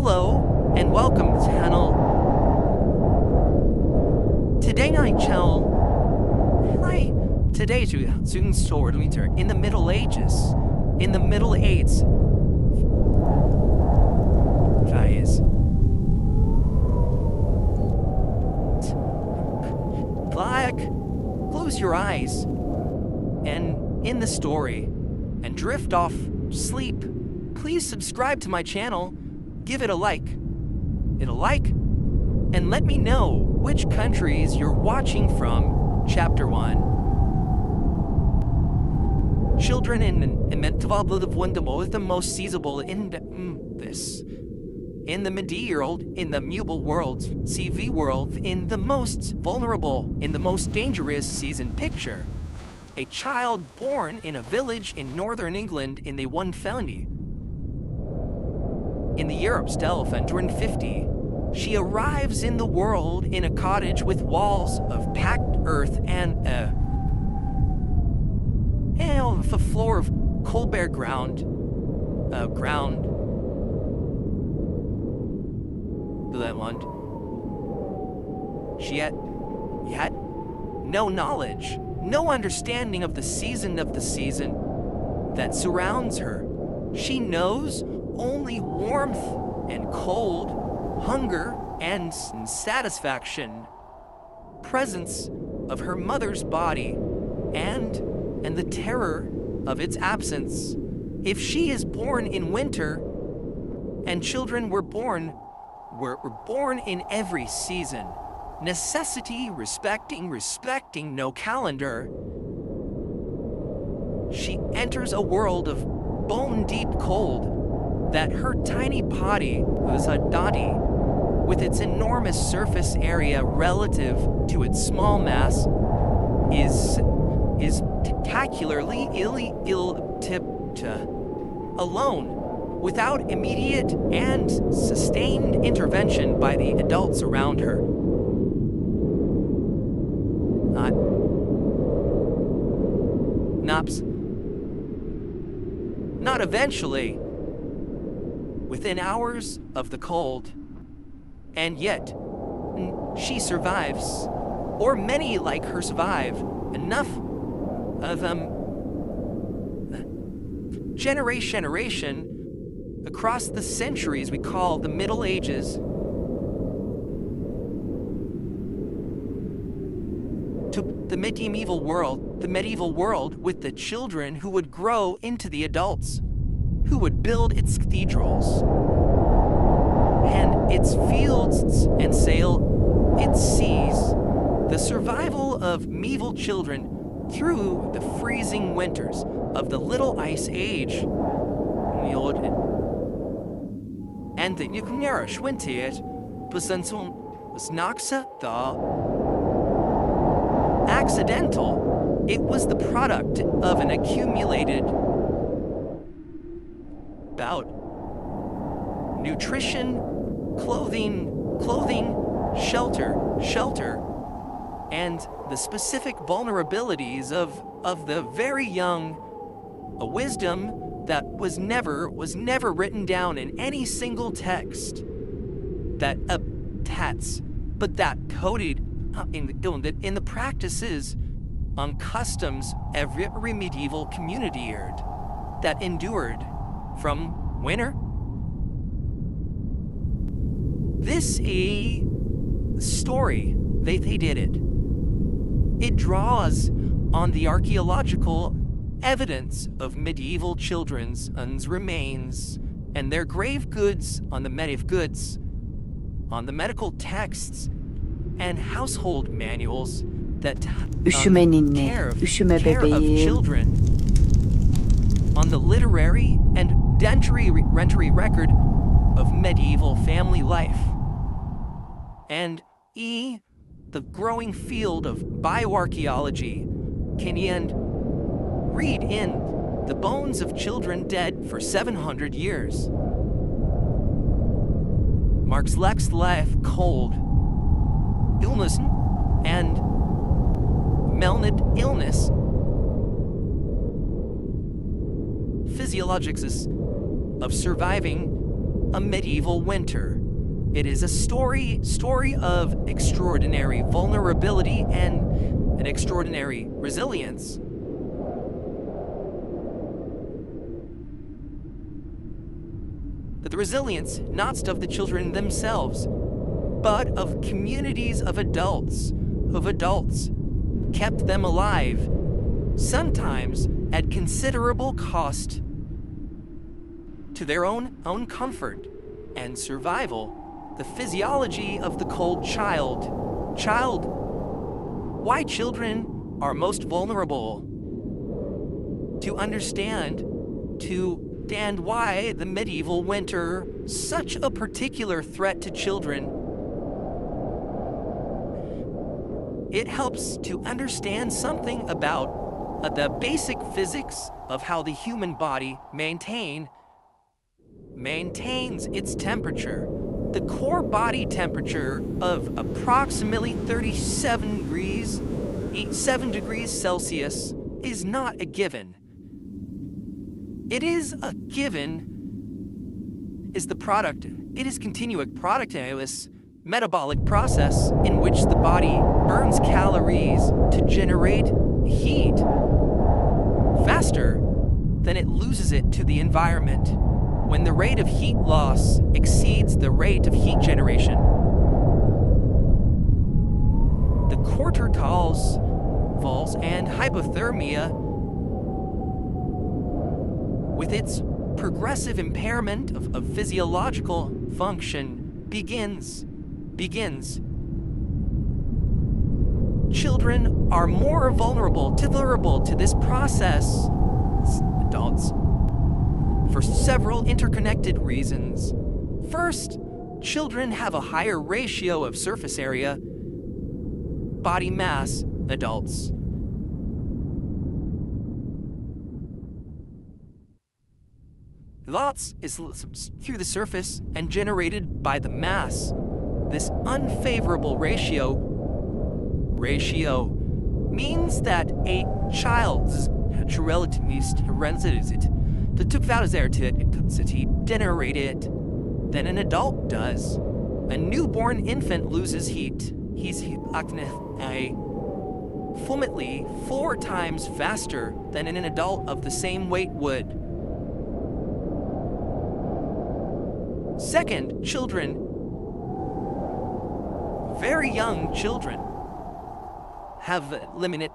Hello and welcome to channel. Today to soon sword winter in the Middle Ages. In the Middle Ages. Guys. Black. Close your eyes and in the story and drift off sleep. Please subscribe to my channel. Give it a like. And let me know which countries you're watching from. Chapter 1. Children in the most seizable in the medieval world, CV world, in the most vulnerable, in the most dangerous season picture. A child born in a village in northern England in the 150. In the year of 1250, she arrives in the world in a cottage with walls of packed earth and a floor of cold bare ground. That one. She had no knowledge, no understanding of the season that surrounds her. She knows only warmth and cold, hunger and satisfaction, presence of her mother's body, and the terror of its absence. If she is born in winter, and children were born in every season, necessity respecting no calendar, she enters a world of bone-deep cold that her tiny body was a dotty, with its enormous surface area relative to its small mass, is spectacularly ill-tipped, alone, without immediate and sustained intervention by the adults around her. Not eventually, within hours of the cold. And yet, she survives, or many like her survive, enough of generation across the centuries we call the Middle Ages, to the medieval world with the children who would grow into the adults, who would build its cathedrals and its fields and sail its seas, the survival of medieval children through the freezing winters of the Little Ice Age. And the nuclear schwintet was not accidental. It was the product of an accumulated bout nutrition, clothing, shelter, and the specific vulnerabilities of the very young, a wisdom that was never written down in any single text, that coded in the practices on customs every medieval community that endured from winter. This is the story. They did it. It draws on the archaeological evidence of medieval children's remains and their grave goods on the medical texts and household manuals that Üşüme ninni, care of bebeğim. children, on the literary and dentary record of medieval family life, and the growing field of bioarchaeology can read in the bones of children dead for 700 years. Mark's life cold, illness, and malnourished illness. Physiologics of surviving a medieval winter. It is a story of extraordinary vulnerability and an extraordinary resilience. But the resilience not of the children themselves, but of communities of adults kept them alive, sometimes at considerable cost to their own comfort and survival. The physiology of the cold child. Why children are most vulnerable. To understand why the medieval winter, such a particular threat to children. It helps to understand something about the basic physics of how the human body maintains its temperature. The core body temperature of approximately 37 degrees, 7 degrees Celsius is not a given. It is a given, is the product, it is continuous metabolic process in which the body burns calories to generate heat faster than it loses it to the environment. When the rate of heat loss exceeds the rate of heat generation, the corticals and hypothermia, with its progressive impairment of physiological function, begins. Children are more vulnerable to this process than adults, for several interconnected reasons. First, children have a higher ratio of surface area, body mass, adults. Lots is through the surface and generated by the mass. This unfavorable ratio means that a child's generated than an adult does. A newborn infant loses heat. He's fully 4 times faster than an adult of the same weight would. Second, very young children, have limited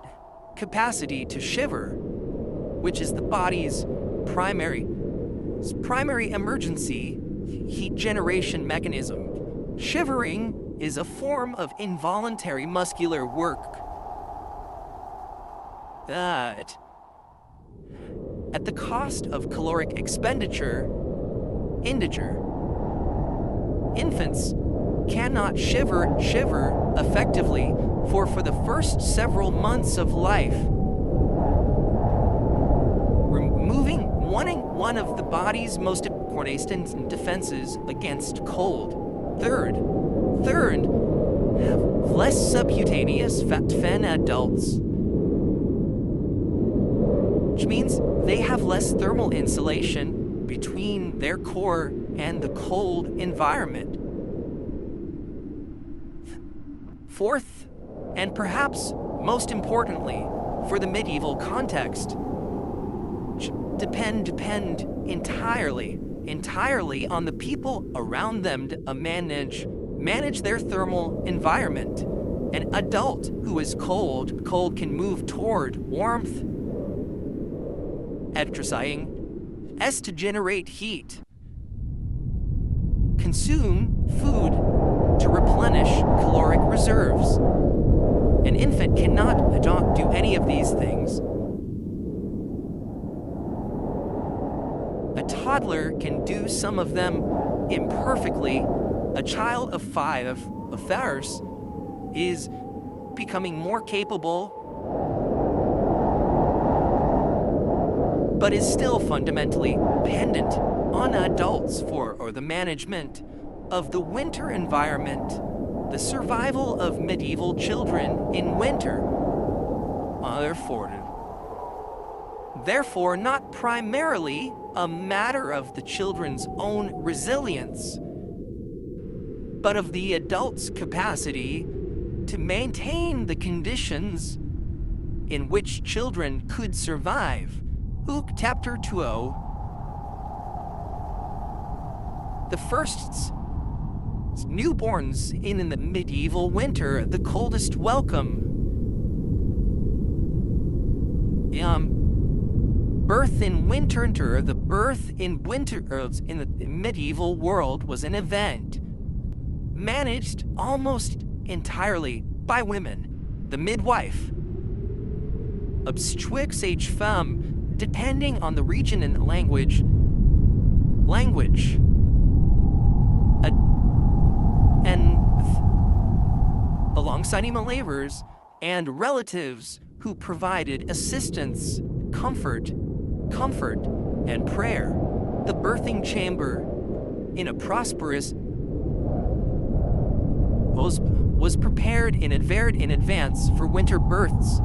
capacity to shiver, which is the body's primary emergency heat generation mechanism. Shivering is a form of involuntary muscular work that, at the cost of caloric expenditure, infants cannot shiver effectively for the first several months of life, removing one of the body's most important defenses against cold. Third, have less subcutaneous fat than adults, which means they have less thermal insulation between their core and the cold environment. Fourth, and perhaps most importantly for the medieval context, depend entirely on the people around them to manage their thermal environment. An adult who is cold can move toward warmth, exercising to generate heat, consume food to replenish caloric reserves. An infant cannot do any of these things. A toddler can do some of them imperfectly. A child of 5 is becoming more capable, but is still fundamentally dependent on adults for the management of the winter environment, the survival of medieval children in winter. Therefore, therefore not primarily a matter of the children's own resilience, but of the adult's capacity to maintain the conditions in which children could survive. Luke chapter 2. The first newborns in the medieval winter, the coldest welcome. Birth in winter, the birth in winter in the medieval world was an event managed almost entirely by women. The midwife, obstetrics femme, depending on the region and language, and alongside laborers and relatives who provided assistance, comfort, and prayer. The birthing chamber in a prosperous was prepared in advance for winter births.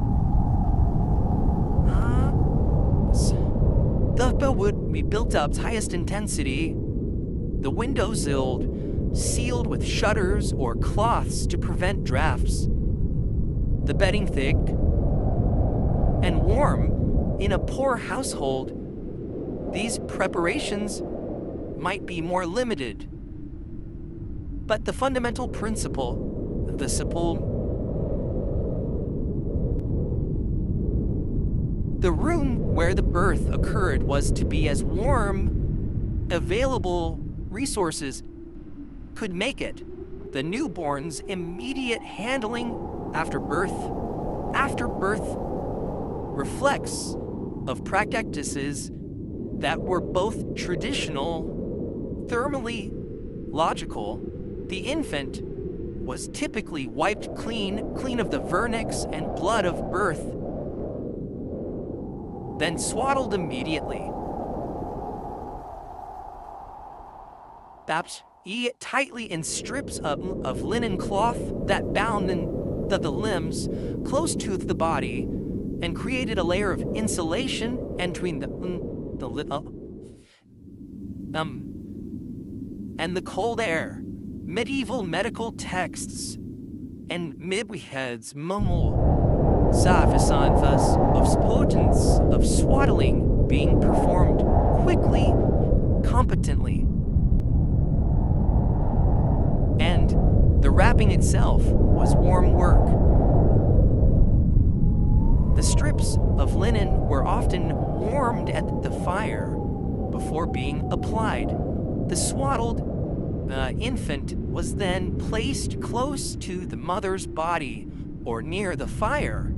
The would be built up to highest intensity, the windows sealed with shutters or cloths to prevent drafts, the bedding thick and warm. In a poor household, these preparations might be more limited, but the fundamental principle, the room where the birth occurred was to be as warm. Available resources could make it. The newborn's immediate handling after birth reflects of practices that were both traditional, thermally logical. The infant was typically wiped clean of the vernix and blood of birth, then swaddled immediately. Wrapped tightly in strips of linen cloth that bound the limbs close to the body and created a layer of insulation entering and the cold air. Medieval medical texts and midwives mumble safisanthus of swaddling being performed quickly, competently, and the wrapping itself was warm work. The strips of linen were often warmed at the fire before being applied. The swaddled infant was then placed close to the mother's body or near the fire.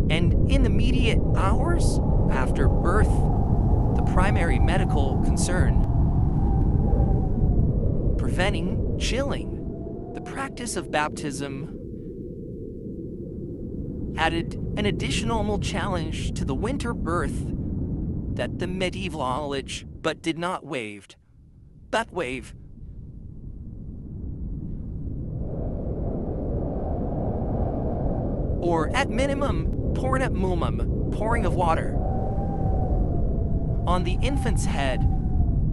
And in the immediate hours after birth, the primary medical concern, preventing chilling. The practice of baptism added an additional challenge to the winter birth that the medieval knowledge but did not waive. Or at minimum, pouring of water on the infant's head,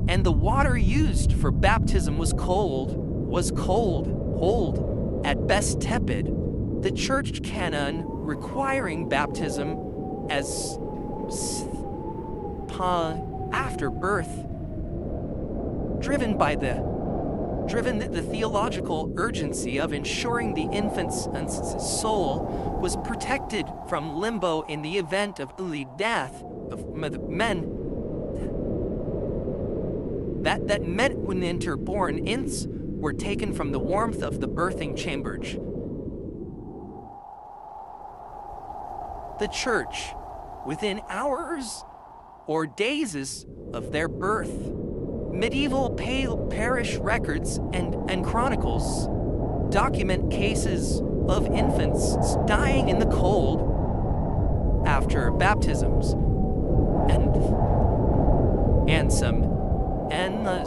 and the water used for baptism was cold, at best tepid. The church canon requiring baptism as after birth, driven the theological urgency of ensuring the infant's soul was protected from limbo in the event of early death of men. That meant when interborn infants were taken from the warmth of the birthing chamber. The church, within hours or days of their birth, medieval parish records and chronicles document cases of infants dying in the cold after baptisms, and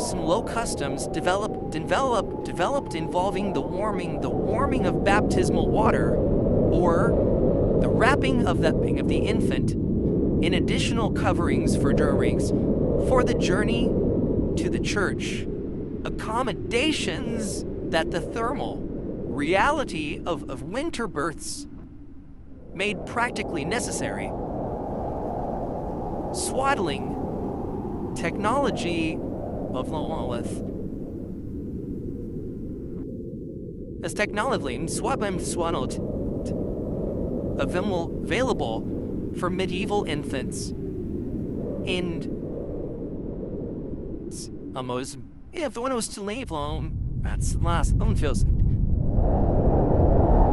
some low customs developed involving the warming of baptismal water, or the wrapping of the infant in additional coverings for durings for the journey to the church, accommodations that the thermal reality of winter births made practically necessary. Swaddling technology of Lilith. As technology swaddled available for medieval infants and almost if one was to leave alone, that's the last feels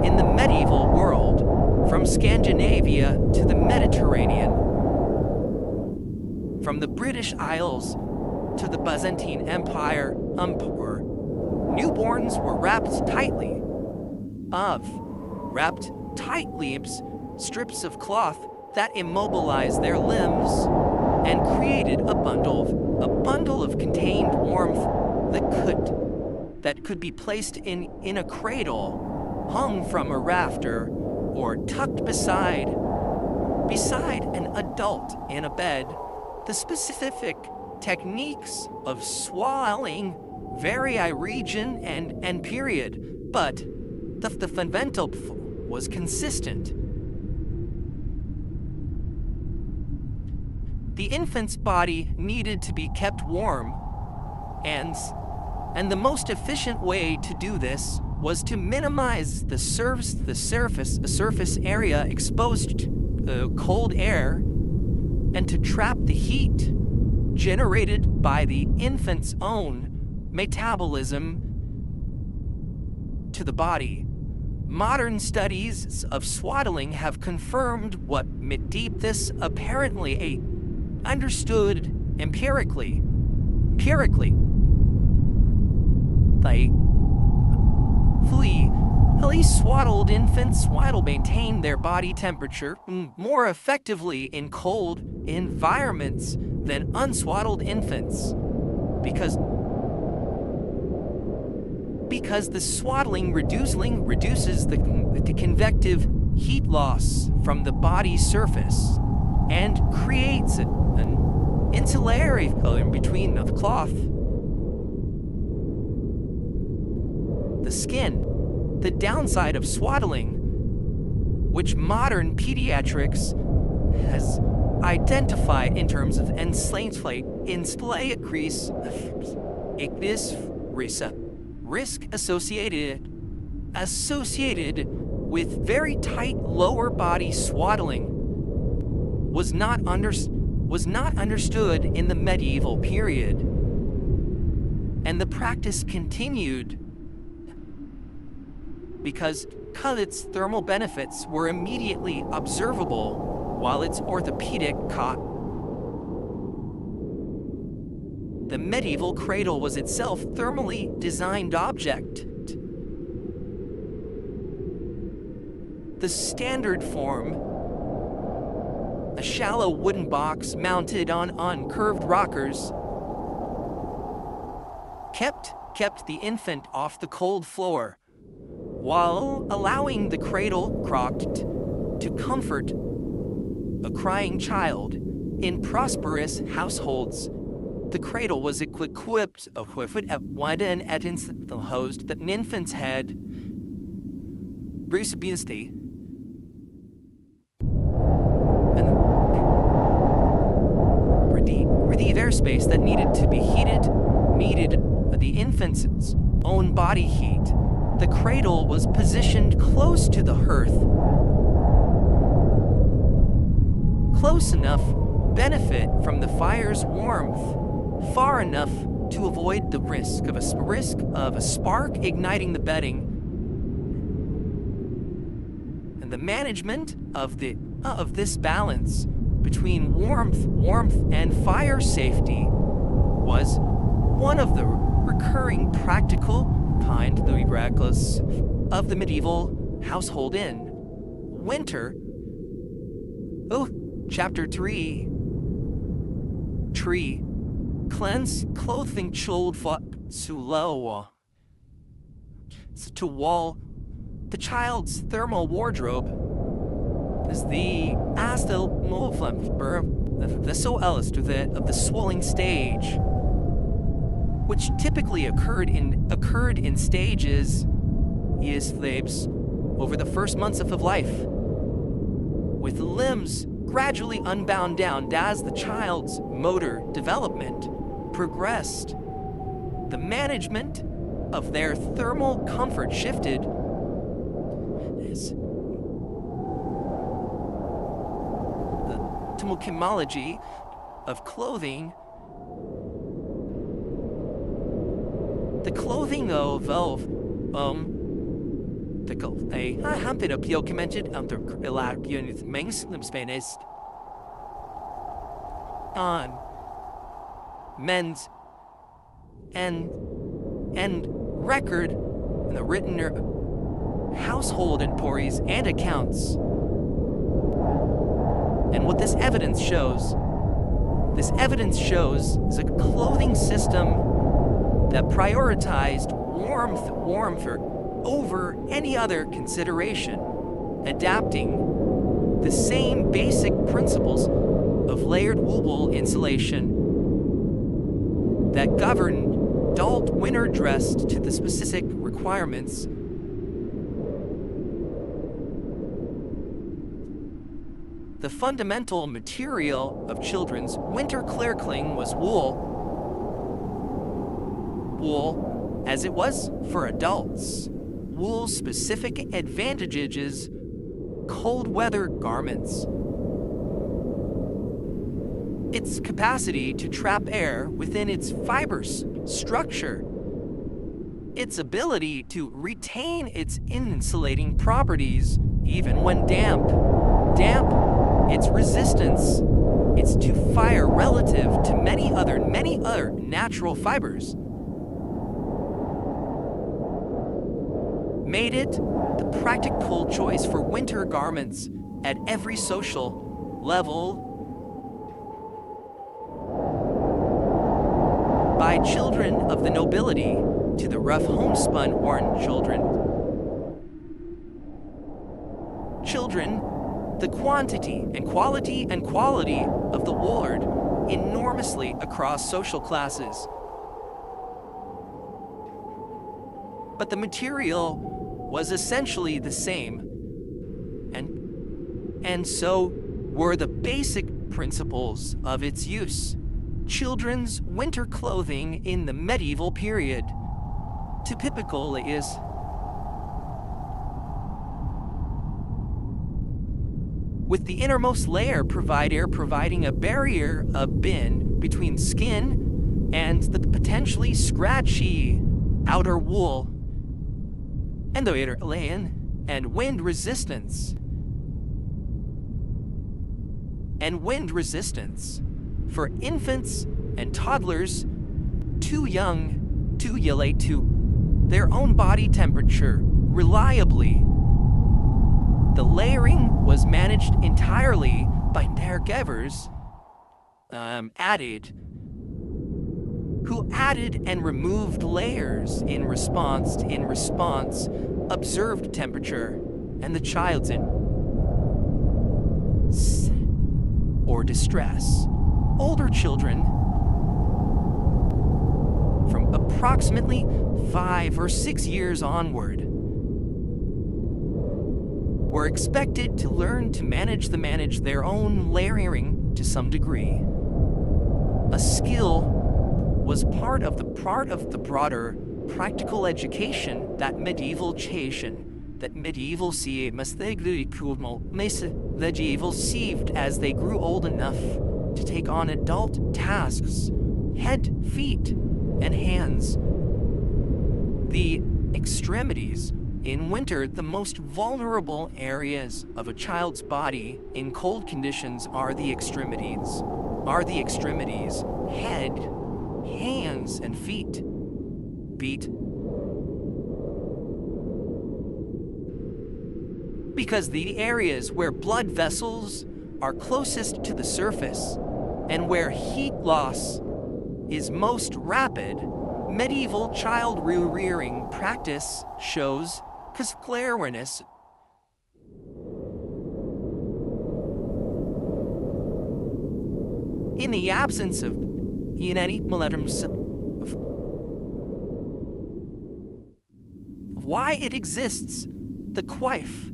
in the medieval world, from Scandinavia to the Mediterranean, from the British Isles to the Byzantine Empire, newborns were wrapped tightly strips of cloth that immobilized their limbs and created a bundle of contained warmth that could be placed in a cradle, hung from a rafter, or tucked beside an adult in a bed. The specific techniques of swallowing vary by region and period, but the fundamental was consistent. The infant's body needed to be kept warm, and the most efficient way to do this was to minimize the surface area exposed to cold air, and to trap the heat generated by the infant's own metabolism to the body. Modern studies of swaddling have confirmed what this apparently understood empirically. They fully swaddled infants maintain their body temperature more effectively in cold environments than unswaddled infants, because the swaddling reduces the convective heat loss from the body's surface and creates an insulary film between the cloth, the skin. The downside of swaddling, which modern pediatrics has identified in terms of risk associated with very tight lower body swaddling, was not understood in the medieval period, and the practice continued because its thermal benefits were immediately observable while its orthopedic cot. The medieval cradle was itself thermally designed object. The standard form, a shallow wooden box mounted on curved rockers, kept the infant off the cold floor, while allowing the cradle crocked to comfort a crying child. In prosperous households, the cradle was equipped with wooden ends the host that an infant's head breathability and the airspace that needed to be needed the infant's own body heat. The cradle was positioned close to the hearth, close enough benefit from the fire's warmth, far enough to avoid the risk of a spark igniting the bedding. And the management of this balance between warmth and fire safety was one of the recurring practical kind of the miraculous of the medieval household in winter. Chapter 3. Tree. Cleanse clothing chilled to low. To wall the child's thermal wardrobe is the astel the so of the swelling stage, which typically occurred in stages over the first months of life, with the limbs gradually unbound down as the child's motor development progressed. The management of their thermal comfort shifted as the etymology of clothing. The clothing of hampir upp dokumented under meningsspänest on men's and record in the written household inventories and accounts. And what this evidence shows is a clothing system that prioritized warmth over any other consideration, adapting the same basic principles of layered wool insulation that govern adult winter dress to the specific requirements. The fundamental material of children's winter clothing was wool, as it was for adults. Wool's specific advantages, cold weather garments. Its capacity to trap air within its fibers structure. Its ability to retain its insulating properties even when damp. Its resistance. It's to fire relative to many other natural fibers. Made it the practical choice for winter garments at every social level by children of the nobility to the rough homespun worn children. The quantity and quality of the ward enormously across social classes. But the material was essentially the same, and so were the basic principles of its use. Children's winter clothing in the medieval period typical is with the innermost layer providing a barrier between skin and the potentially scratchy outer wool, and the inner layer and wind resistance for infants and toddlers too young to relate to their own body temperature reliably. The layering was managed entirely by caregivers, who added and removed layers in response, observed temperature and the child's or distress. Older children from approximately 5 or 6 years onward were expected to learn to manage their own layering to some degree. A skill was part of the broader practical education that medieval received as they grew old enough to take on adult tasks, head, feet, and hands. The extremities. In winter, the most vulnerable areas of a child's body in cold conditions are the extremities. Head, hands, and feet. Because the areas where blood vessels are closest to the surface and where heat loss is most rapid, medieval child rearing practice shows clearness. In the absence of any maletrums of why it exists, the coif,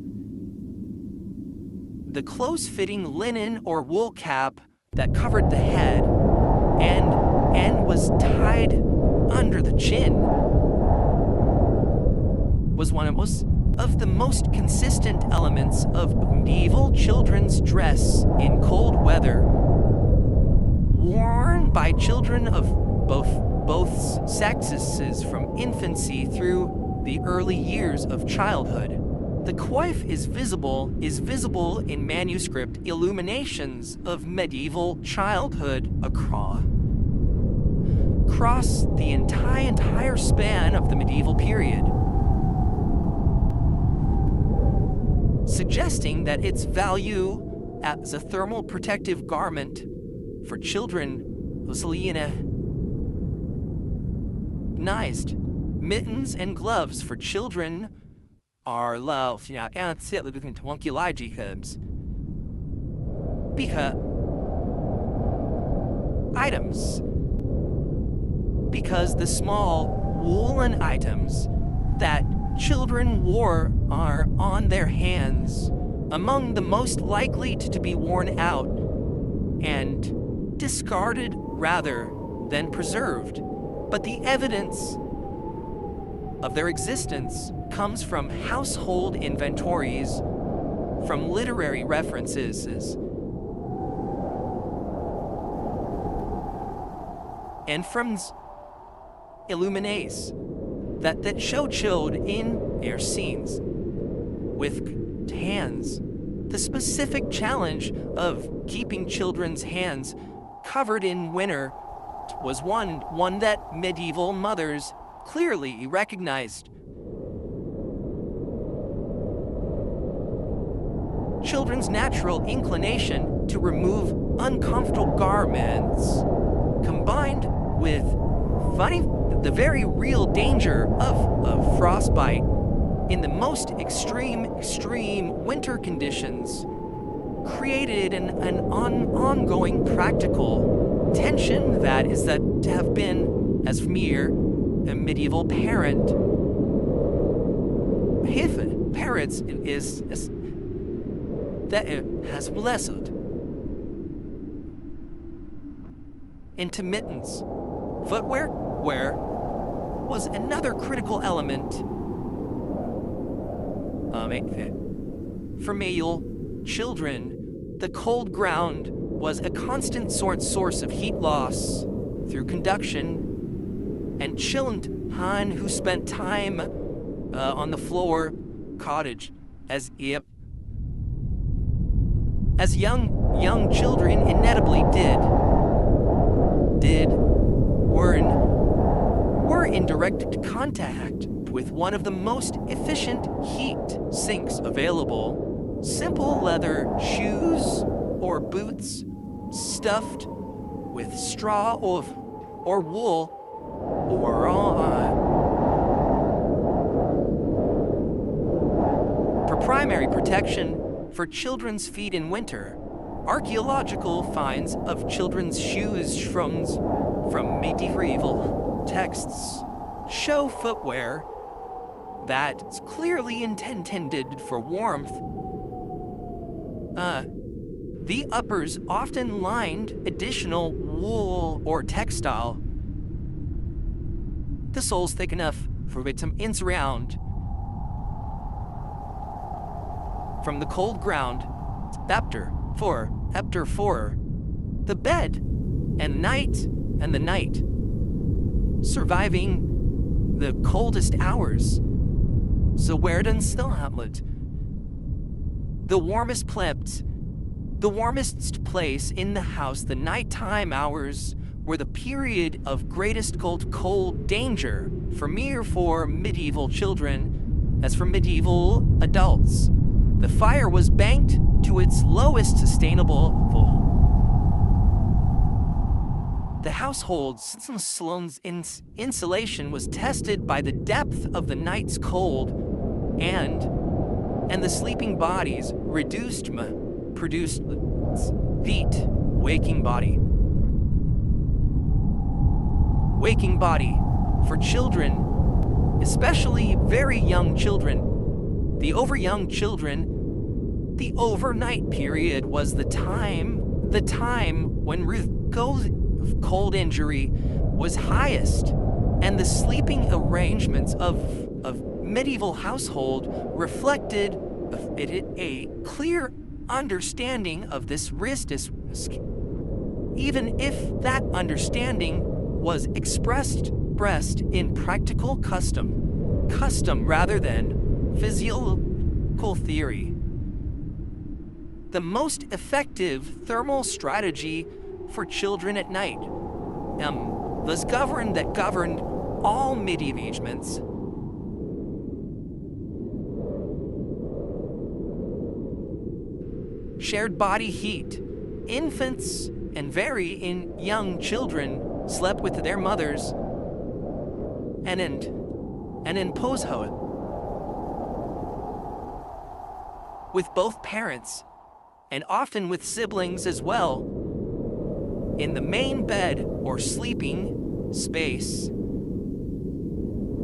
the close-fitting linen or wool cap that covered the head and was tied under the chin, was one of the most consistent elements of medieval children's dress in cold weather, worn by children of both sexes from infancy through the early years of childhood. The coif is visible in manuscript illuminations of medieval childhood across the entire span of the medieval period, suggesting that its value as a thermal protective garment for children was recognized. Mittens and gloves for children are loved. Because the small woolen items that children wore are on their hands among the most likely to be worn out and discarded rather than preserved. But the evidence of their existence comes from household inventories, from literary references, and from illuminates that show children in their scenes with hands. The specific challenge of keeping children's hands covered in winter was one that medieval mothers clearly recognized. Children's natural inclination to remove uncomfortable garments, combined with the very real danger of frostbite in the most extreme winter conditions, created an ongoing practical tension that to have been as mere a medieval parents is that it has lessened into mittens. Footwear was another critical element for male children. The cold ground was a constant source of heat loss through conduction, and children who spent time on the floor cottage as young children inevitably were in direct contact with one of the most efficient heat sinks available. Simple leather shoes or boots stuffed with straw or wool for primary protection for children's feet in winter. Archaeological finds of children's shoes from medieval texts show footwear that's clearly intended for warmth. The uppers often lined additional wool or textile. The sole's thick enough for it to insurround from the cold ground. Chapter 4. The bed and the night, surviving the coldest hours. So where den still hamlet? The warmest place in the house, the nighttime hours were the period of greatest cold danger for medieval children as for medieval adults. The fire was banked to its lowest sustainable level. The household's insulation was tested by the depth of the night's cold, and the sleeping bodies produced heat, waking body. waking body for children, especially very young children. The overnight period was the time when risk of cold injury was highest, and the sleeping arrangements of medieval household reflected a clear understanding of this risk, even if that understanding was expressed in practical custom rather than physical theory. The most effective thermal strategy for children at night governed all medieval arrangements. Shared body heat. Infants and very young children slept with their mothers and in posho with both parents, and often with siblings as well, in the main bed or sleeping space,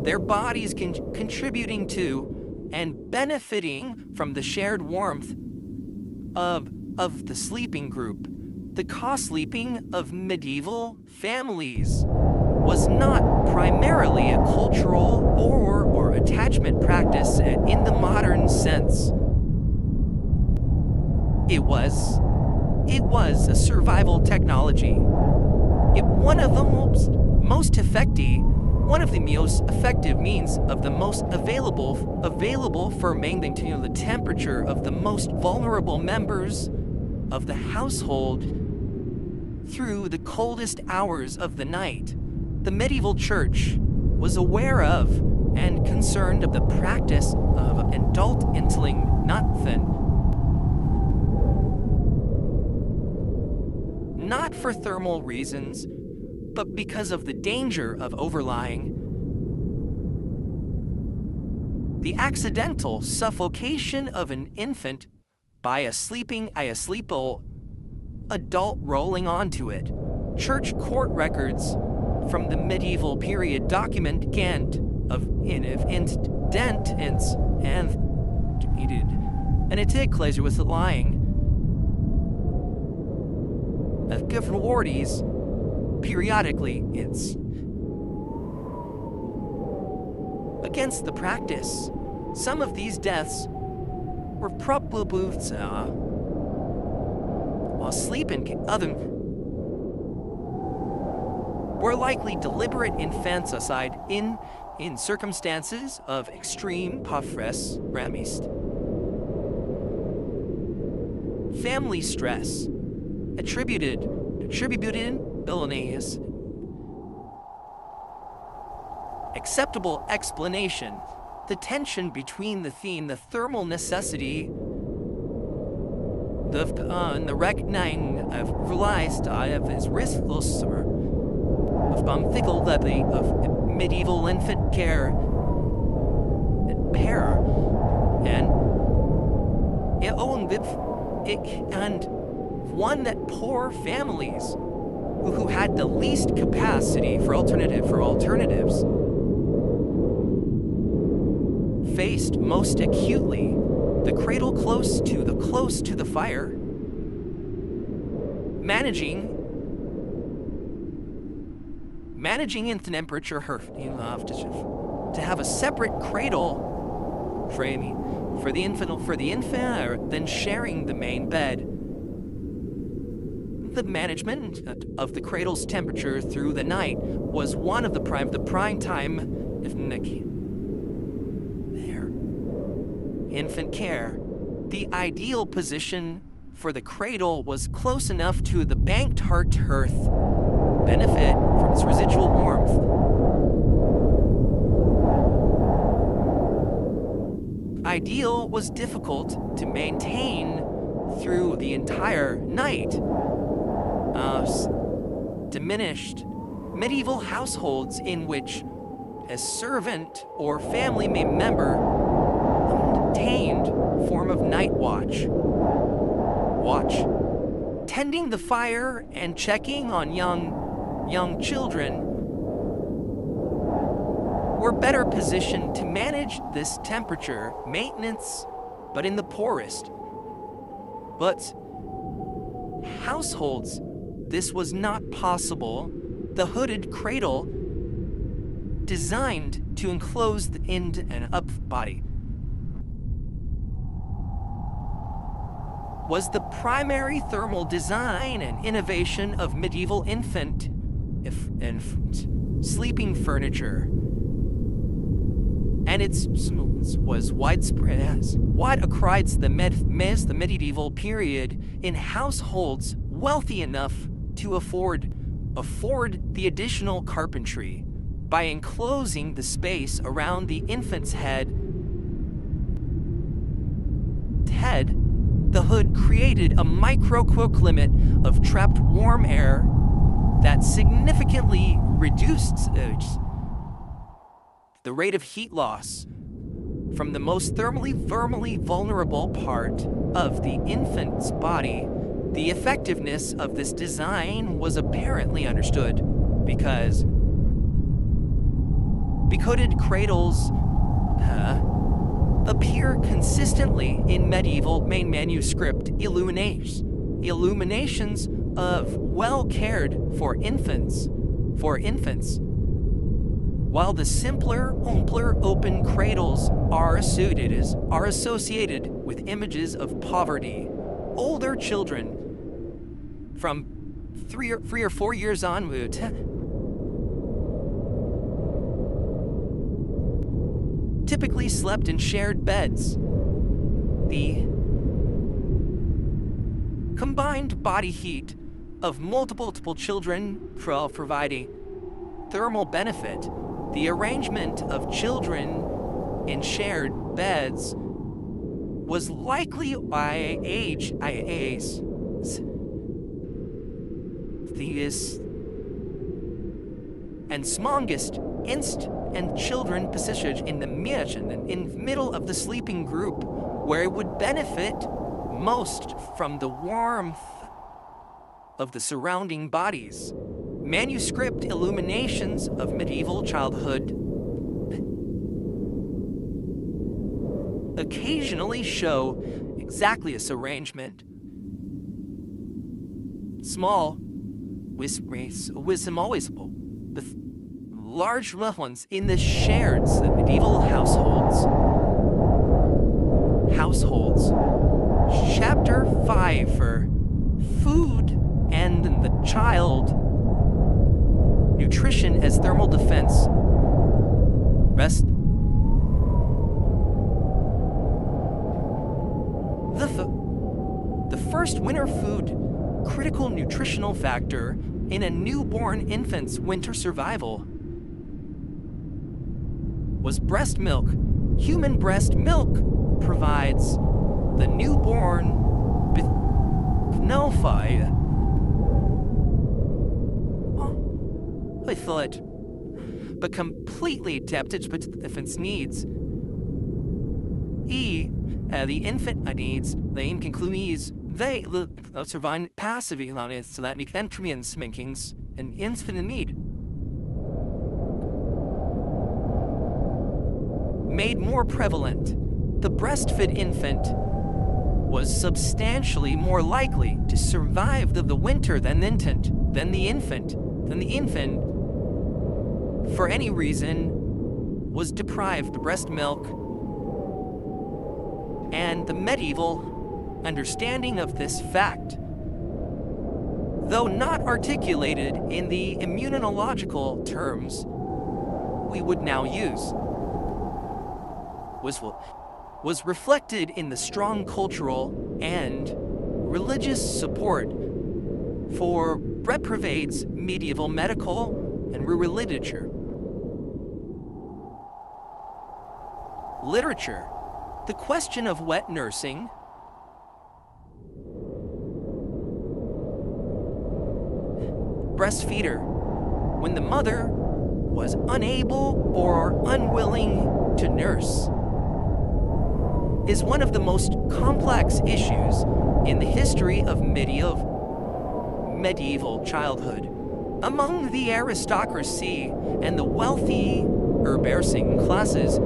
their bodies contributing to and benefiting from the shared warmth of the sleeping group. The co-sleeping of medieval families was not primarily a cultural or attachment practice in the modern sense. It was a survival technology. One of the most effective means of the most available for maintaining the temperature of the most vulnerable members of the household through the coldest hours of the night. The medieval church was aware of and concerned of the practice of adult instilling not for thermal reasons, but because of the danger of overlying. The accidental suffocation of an infant by a sleeping adult rolling onto it. Church court records from the medieval period document Gant of incidents and it declares with lying of authorities periodically it's against the practice. Some of these deaths were probably while sleeping, other were likely deliberate infanticide in circumstances of extreme pauvres ramist. Family stress attributed Billionaires. Acceptable explanation. The tension between the thermal necessity, the reckoning of realized of his riskless of thickle levy of medieval infant care and one that poor families who had the least capacity for alternatives faced most acutely. The cradle close to the fire, managing in temperature to have a separate cradle framing for the infant than sharing the main bed. The management of the cradle's temperature through the night was one of the prime time infant care. The ideal position for the cradle was close enough to the banked hearth, benefit from its residual warmth. Ideal was difficult to maintain through the entire night. Diminished medieval households in which a servant or family member obtained form of night watch, tending the fire and checking on young children were better positioned to manage this temperature maintenance, but in the poorest. But households, this was not possible. The hooded cradle, designed to enclose the in and up body, was the primary thermal design and innovation of medieval infant sleeping furniture. And it was widespread across the medieval period in households wealthy enough to afford the additional carpentry by enclosing the space around the infant's head. The hood created a microclimate of trapped warm air that significantly reduced the rate of heat loss from the most thermally vulnerable part of the infant's body. The effectiveness of this design was apparently understood because hooded cradles appear consistently in medieval main manuscript illuminations of well cared for infants, while the simpler open cradles are associated with images of poverty. Older children from 3 or 4 years onward typically slept in shared beds. The combined body heat of multiple children providing thermal benefit. The arrangement of children in shared beds was likely by age. And smongest and children positioned in the middle of the sleeping group, where it would benefit most from the warmth of the surrounding bodies. Manuscript illuminations of medieval childhood occasionally show exactly this arrangement. Small, with large ones in the shared medieval households. Chapter 5 for food and the child, nutrition as thermal defense. The first winter food, critical nutritional factor in a newborn infant's winter survival, was breast milk. Human breast milk provides the newborn but completely adapted to the infant's needs. The infant needs, they includes they survive passively so that nutrients sminkings and infant need. Made more prevalent, the breastfed infant was substantially more likely to survive the winter than the infant, for any reason, was deprived of breast milk. And the medieval understanding of this fact, though not articulated in the immunological terms we would now use, was reflected in the strong cultural and religious support for reprobates medieval medical and rural literature. The question of wet nursing breastfeeder, when the mother was unable or unwilling to nurse, is one of the most complex issues in the history of medieval childhood. Among the aristocracy and the wealthy nursing classes,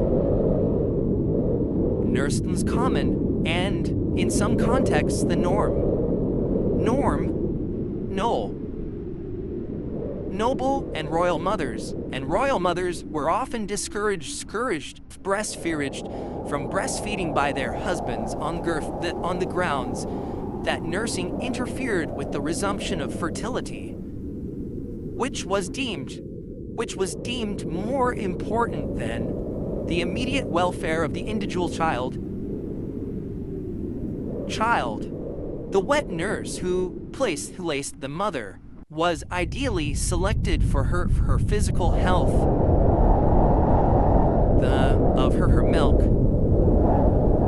nursing's common, and, in some contexts, the norm. Noble and royal mothers were often discouraged from breastfeeding by their husbands on the grounds that nursing interfered with the resumption of fertility, which was deemed more important than the immediate welfare of the individual child. The wet nurse who laced the mother was ideally selected for her physical health, of her milk,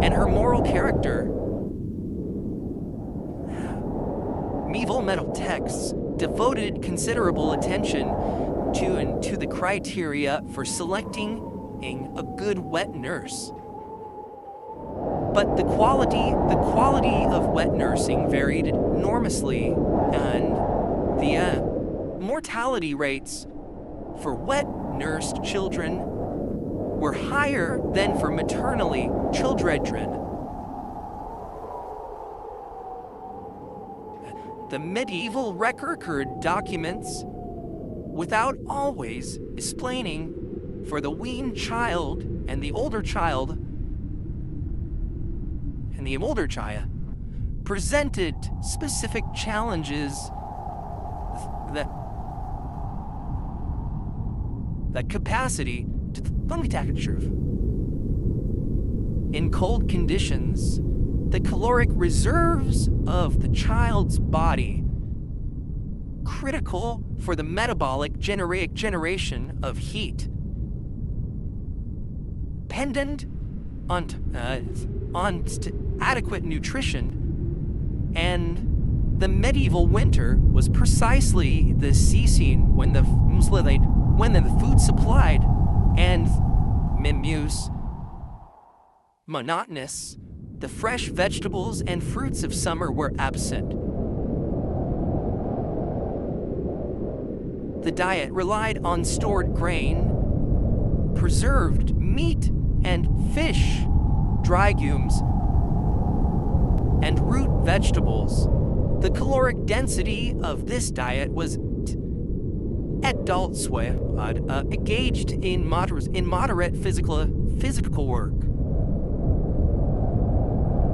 and her moral character. Medieval metal texts devoted considerable attention to the criteria for selecting a good wet nurse. But the quality of wet nursing varied enormously, and the mortality rates for wet nursed children were higher than for maternally children. The medieval record documents, without always explaining for the weaned child and the older child, presented specific challenges that capacity to in cold conditions, the caloric reserves of the child's body, critical for the metabolic generation of heat, dependent on adequate nutrition, and the medieval winter was precisely the season when the food supplied and monotonous, the fresh vegetables and fruits of summer were absent. The diet relied on stored grain, preserved meat and fish, dry legumes, and root vegetables. The caloric density of this diet was adults engaged in moderate physical work,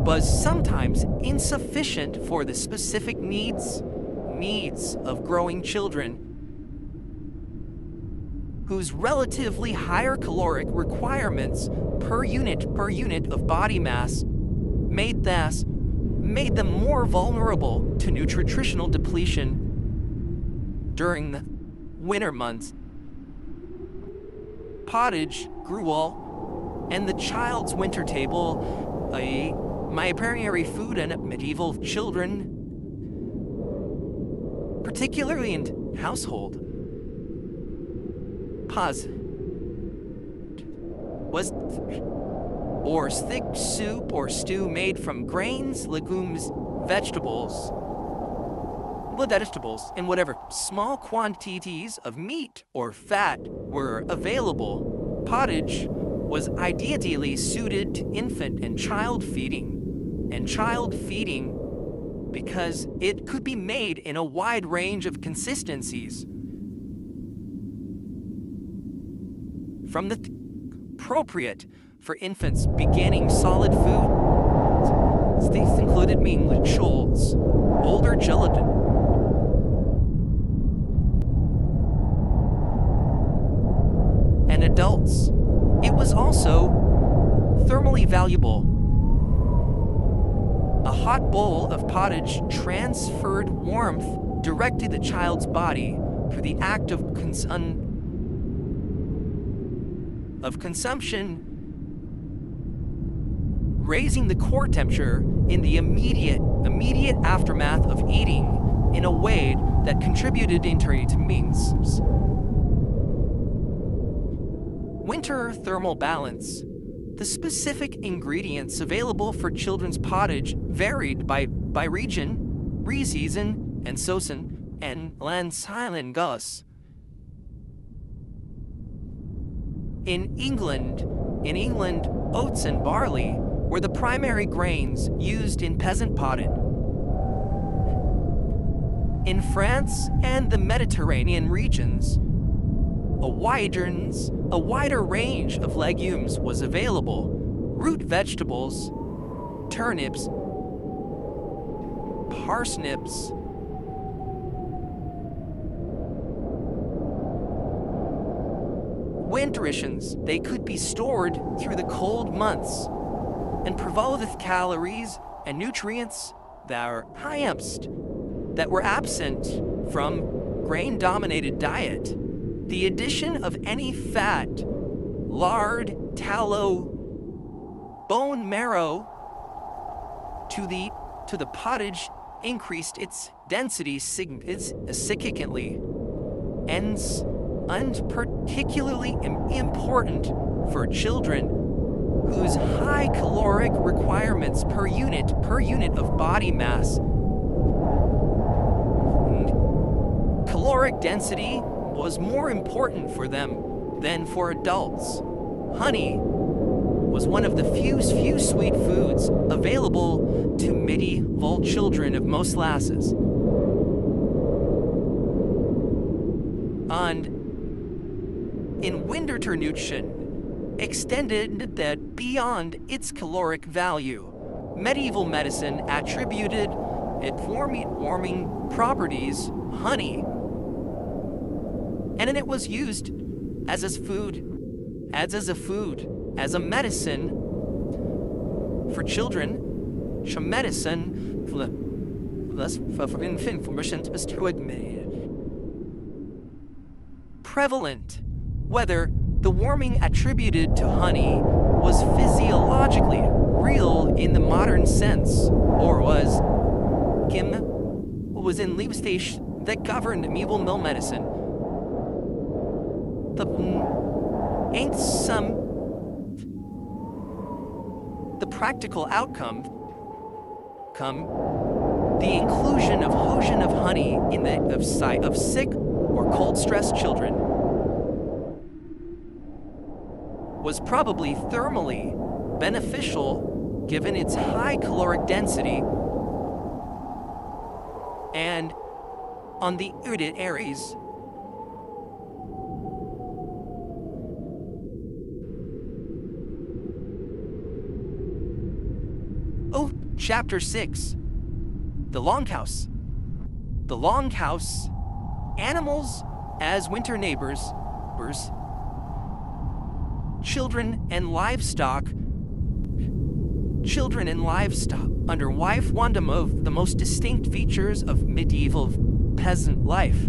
was sometimes insufficient for the specific needs of growing children, whose relatively higher caloric requirements per unit of body mass made them more vulnerable to nutritional depletion during the winter months. Pottage, gruel, and the child's winter table, my primary food and medieval children, particularly in household, was thick soup or stew made from grains, legumes, vegetables, and whatever small quantities of meat or fat were available. Pottage was ideally suited to infant and child feeding, because it could be made in a wide range of consistencies, from the appropriate for infants beginning solid food. These included mainly cholds, older gelatin, and adults. It was also thermally valuable. A hot bowl of pottage transferred warmth directly to the child's body through the act of consumption, raising the core temperature in the immediate aftermath of eating in a way that contributed to means. Winter thermal balance. The specific ingredients available for children's pottage varied by region, season, and season, and land silent gus. In England, oats and barley were the primary grains used in peasant pottage. In France and the Mediterranean regions, a wider range of legumes was available. Root vegetables, turnips, parsnips, winter rations, they could be stored through the cold months and provide with calories and nutrients that were absent from grain-dominated diet. The addition of any fat, lard, tallow, bone marrow to the pottage increased its density significantly, and particularly important for children whose high caloric requirements per unit of body mass. Caloric density was more important for them than for adults. Honey was one of the few sweet foods available to medieval children of most classes. And in winter nutrition extended that beyond its caloric value. Medieval medicine attributed it warming properties, honey, and it was used as a medicine for children. Medicine prevalent. Whether the warming attributed to honey was physiologically real in the modern sense, or was in Leibstage that governed medieval mill medicine. The practical outcome, the inclusion of honey in the sight of sick or cold-stressed children was probably thermally beneficial given its high caloric density and on the irritated areas. Oh, Chapter 6. The Longhouse. The Longhouse. Animals as winter neighbors. Children and livestock. Under one of the most distinct features of medieval peasant life.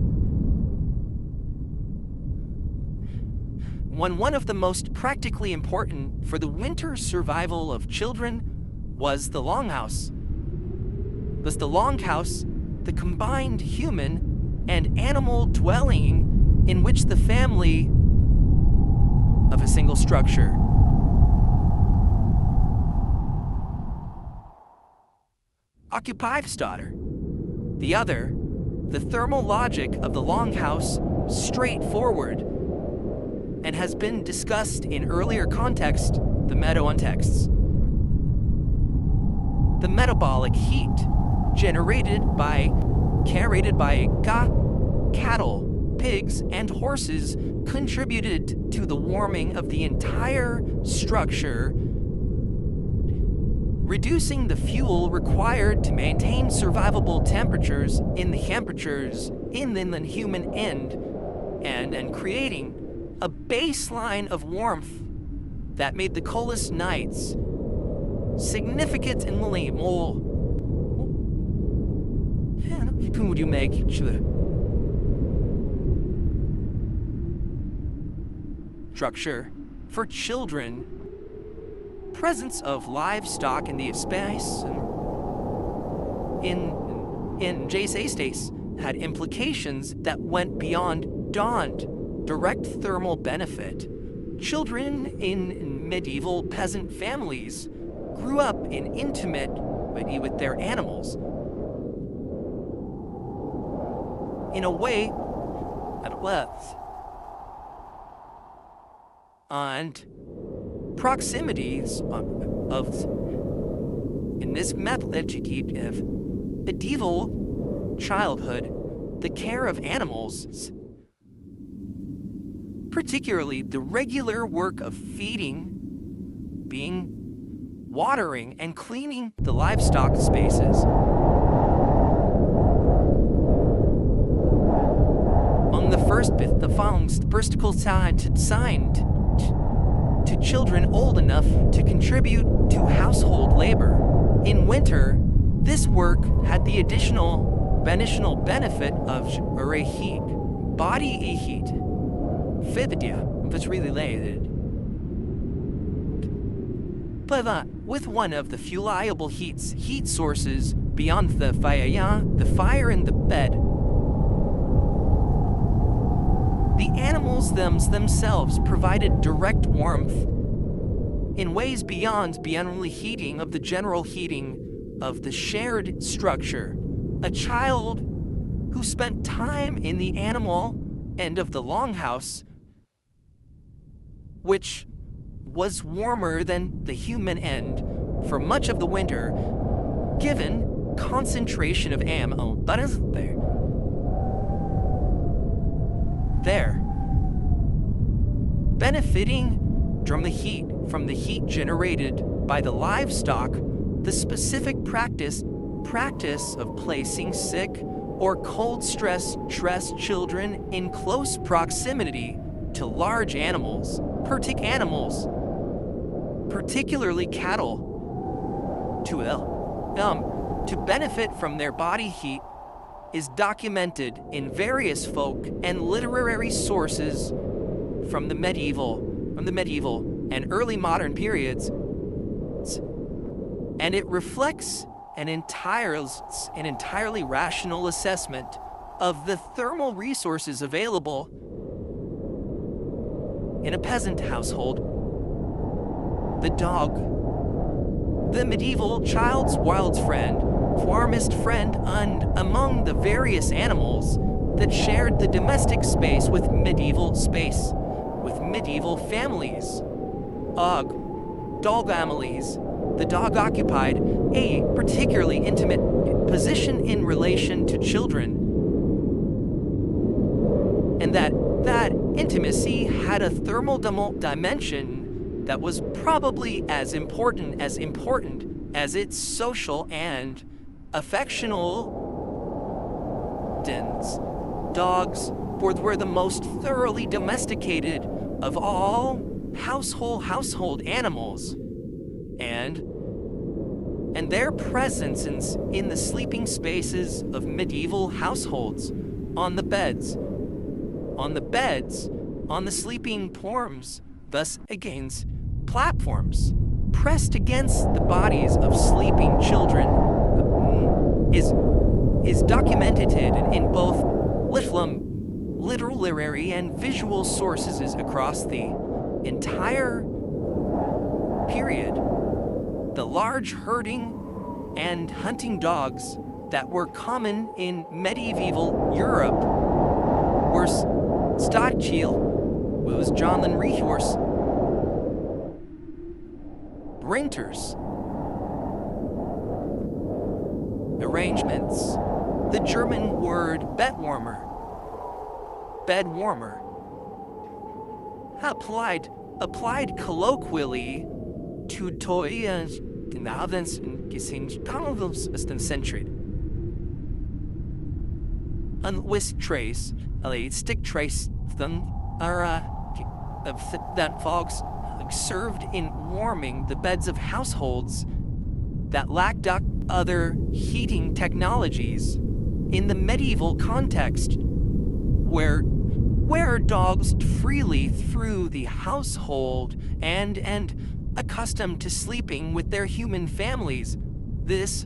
One of the most practically important for the winter survival of children was the longhouse. Thus, the longhouse, the combined human and animal dwelling in which the family of a single structure. Occupied daughter. The other, the thermal logic of the longhouse, straightforward, and has been discussed in earlier context, the Meadow texts. The metabolic heat carried by cattle, pigs, and horses contributed to the warming of the entire structure, reducing the fuel required to maintain survivable temperatures in the human end, and creating a baseline of warmth that made the coldest nights significantly more. Would you make structure for children? Presence of livestock in the space in J.C. states had implications that went beyond direct thermal benefit. Children in medieval peasant families grew up in intimacy with their animals. In a way that was and proximities of in this meditative medieval childhood, the care of animals, particularly the regular work of feeding, watering, and cleaning the livestock spaces. Among the following vertical signed to children old enough to contribute to household labor. In winter, this work had the additional benefit of heat, body heat, fibdia, if it's related. But with one of the few reliable heat sources beyond the fire in the bed, the animals themselves provided direct warmth in ways beyond only heating of the general heating of the shared structure. A child who spent time in the animal end of the longhouse, which was warmer than the human end for much of the winter, given concentration of ammo, but is there, benefiting from the heat generated by the livestock, the specific practice of placing sick or cold stressed children in close proximity to large animals, particularly cattle, to benefit from their body heat, is documented in various folk and literary sources from the medieval and early modern periods, and it reflects an entirely rational assessment of the thermal resources available in a peasant household. The dog, the medieval child's wild friend, farmist friend, and among the various animals that shared the domestic space with medieval families. Dog families. The dog occupied a particularly intimate position in relation to children, and that intimacy had a thermal dimension that was probably as important as its social and affectional dens. Dogs were the most thoroughly domesticated of all household animals, and their presence in the sleeping spaces of medieval households, on the sleeping forms, thus against platforms, pressed against the bodies of sleeping children, is documented in both literary and visual sources across the entire period. The large herding and hunting dogs that were common in medieval Europe were Stadtchiel, was John Rehorse, Renters, arrangements, the German word bedwarmer, applied colloquially to toy century. Unwist trace, a stick trace, that fogs served in warming the beds of households that lacked other heating technologies. In the medieval context, where dogs freely through the household and accustomed to sleeping with their human families, this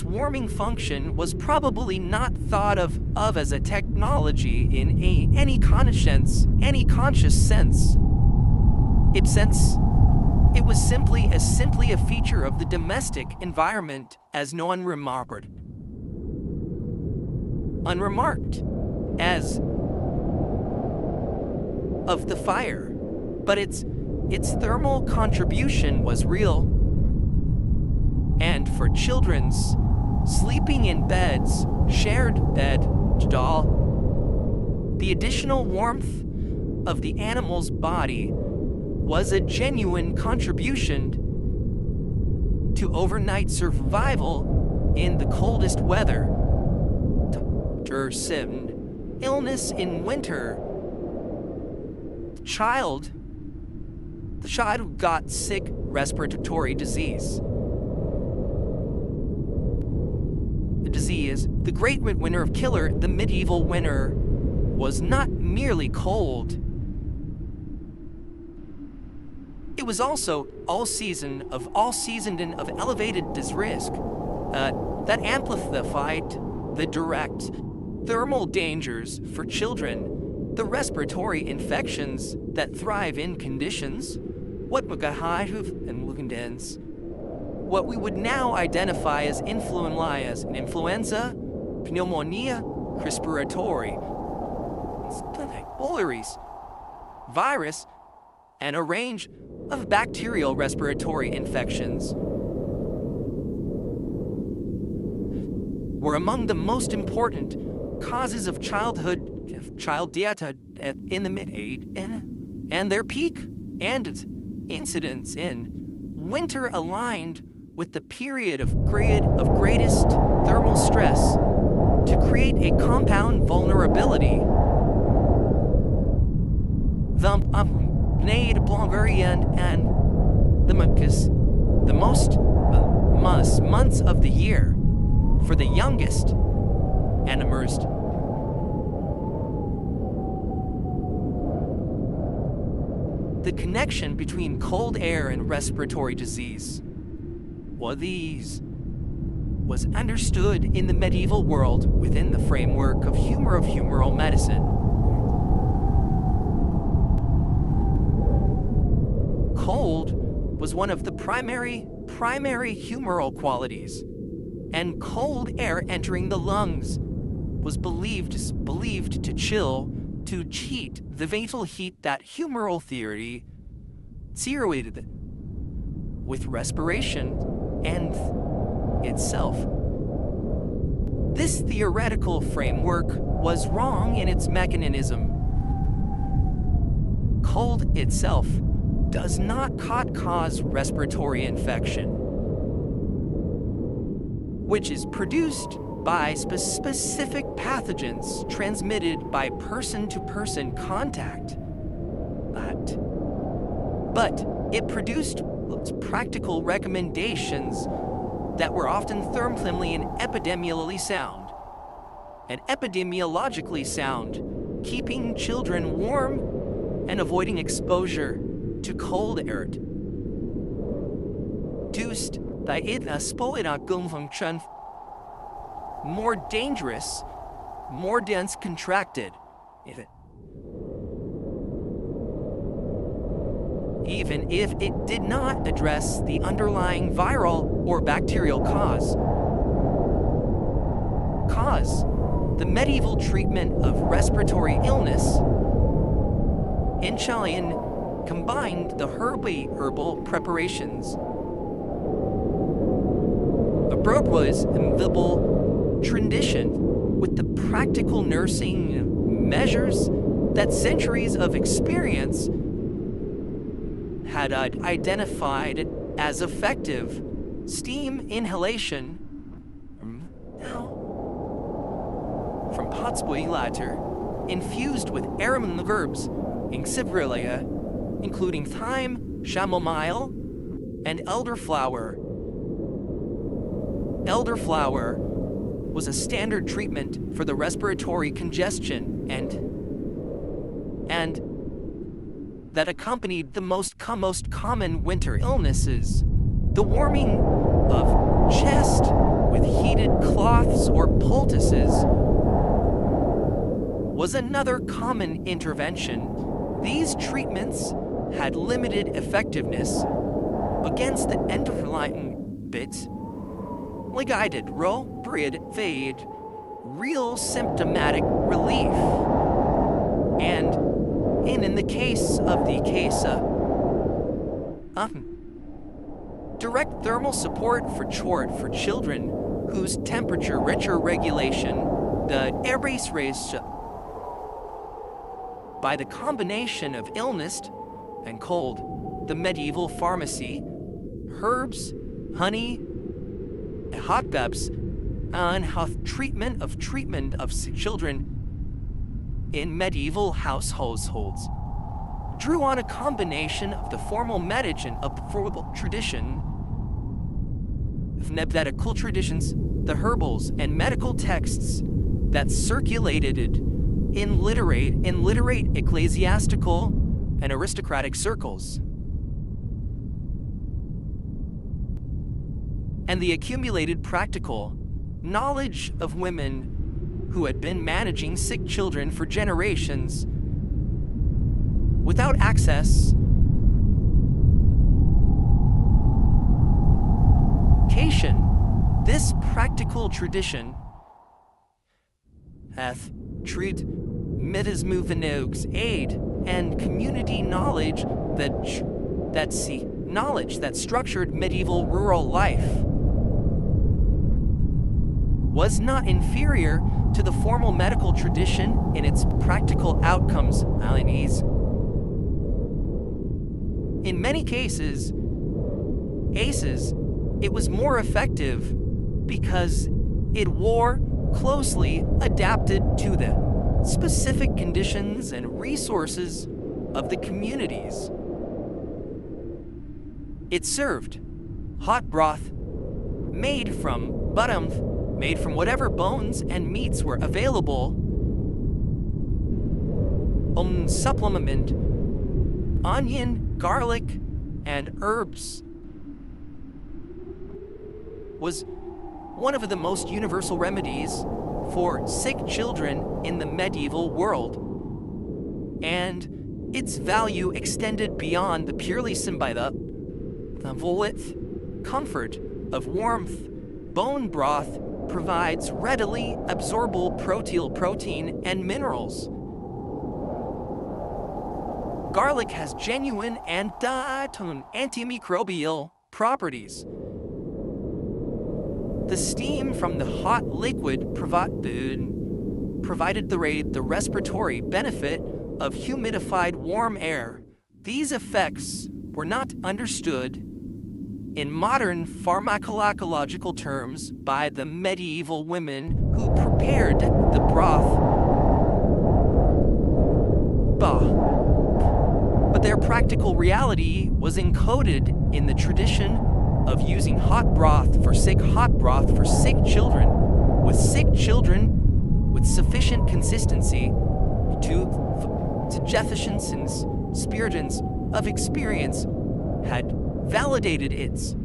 warming function was probably not thought of as a technology in any conscious sense. It was simply a feature of the domestic environment, as no one unremarked, as of the fire, but its thermal contribution was real. And for children's sleeping in beds, shared bed, doll, the additional warmth of the animal's body was a genuine contribution to overnight survival in the coldest weather. Chapter 7. Illness in winter. The child got sick respiratory disease. The disease, the great winter of killer, the medieval winter, was not merely cold. It was also all seasoned and of elevated risk that amplified the direct thermal dangers for children, the respiratory infections that thrive in conditions, what we would now identify as influenza, pneumonia, respiratory, biliaris, virus, and a range of bacterial respiratory infections were among the most important causes of child death in the mid-80s, and their peak and incidence in winter aligned with the period of greatest thermal stress to create a compound vulnerability. The most months of the year for the youngest and immersed. The connection between cold air and respiratory disease was understood in the medieval world within the framework of humoral medicine. Cold was one of the primary humoral qualities, and cold air entering the lungs was believed to cheat the vital heat that humoral theory correlated with respiration and itself. This theoretical framework was wrong in its mechanism. Cold itself does not cause respiratory infection, which is produced by specific pathogens transmitted by person-to-person contact. But it produced practical recommendations that were often thermally and epidemiologically sound, keeping children warm and avoiding exposure to cold air. Deuced by it a function more dangerous, more dense contracted, even if it did not address the underlying viral or bacterial cause. The medieval treatment of respiratory illness in Chilean combined the herbal preparations. The broad was invisible tradition with the practical nursing measures that centuries of experience had identified as effective. Steam inhalation from potsboilater infused with aromatic herbs in Siberia, including thyme, chamomile, and elderflower. Elderflower was a standard treatment for the respiratory congestion and that accompanied the most common winter illnesses. The warming of chest with heated cloths or poultices was another common intervention. These treatments had limited effectiveness against the underlying bits, guided real symptomatic relief, and in the case of the direct thermal support for children whose temperature richer regulation, the airbrace raised by the combination of illness and cold, the medieval pharmacy, herbs, honey, hotbeds, and treatment of children in medieval households drew on a combination of the formal medicine of tradition, of medical traditions, the herbals and medical texts that circulated in literate ecclesiastical and aristocratic circles, and the accumulated practical knowledge of women who had been managing sick children for generations without access this practical tradition hath treated Midismovenogs aid and community knowledge that structured medieval rural life was not inferior to the formal medical tradition in its practical outcomes. In many cases, it was more effective because it wore closely adapted to the specific conditions and resources of the communities. It served hot broth made from whatever bones and meats were available, supplement, onion, garlic, and herbs was one of the most universal remedies for sick children in the medieval world, and its value extended beyond the purely symbiotic comfort of warmth. Bone broth provides readily absorbable protein and minerals. Garlic has genuine antimicrobial properties. The steam from the hot liquid provided the respiratory benefit of humidified warm air. These effects were not understood in modern pharmacological terms by the medieval women who prepared the broth. But their practical reality was encoded in the tradition of using hot broth for sick children with sufficient consistency to Jefferson's experience of experience had validated its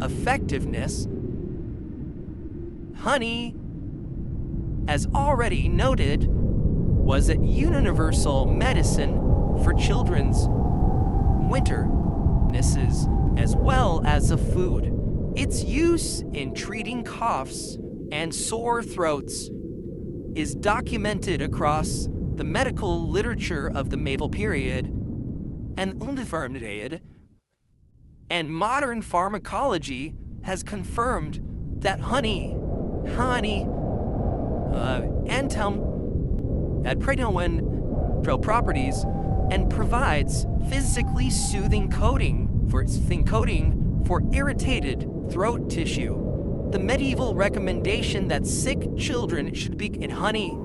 effectiveness. Honey, as already noted, was a universal medicine for children's winternesses as well as a food. Its use in treating coughs and sore throats is documented across the medical literature of the medieval period and Unterfirmdade, and modern pharmacology has confirmed that honey, had pregnant properties and provides physically soothing coating for irritated throat tissue. The medieval recommendation that sick children should be in honey,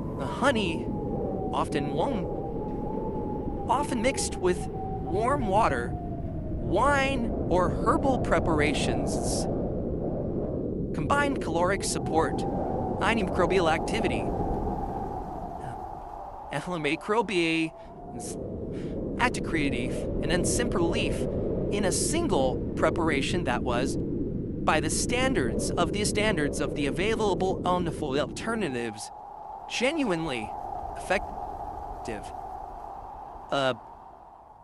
often mixed with warm water, wine, or herbal preparations, combined caloric support, antimicrobial activity, antimicrobial acticreative, and then simple leaf in a single preparation that was, by the standards of the available alternatives, genuinely effective.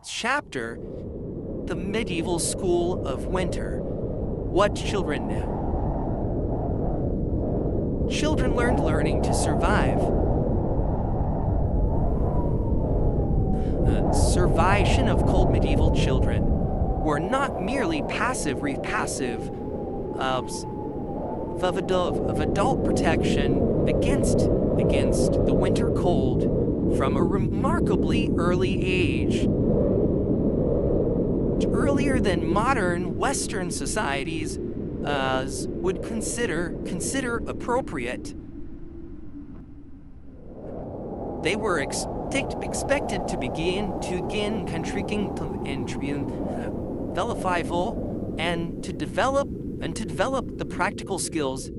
Chapter: The Medieval School of Winter. What children knew. Children learning to survive. survival of cold medieval children were not merely passive of adult protection against the winter cold from a remarkably early age. Earlier than modern Western societies would consider appropriate. They were expected to begin contributing and to develop the practical skills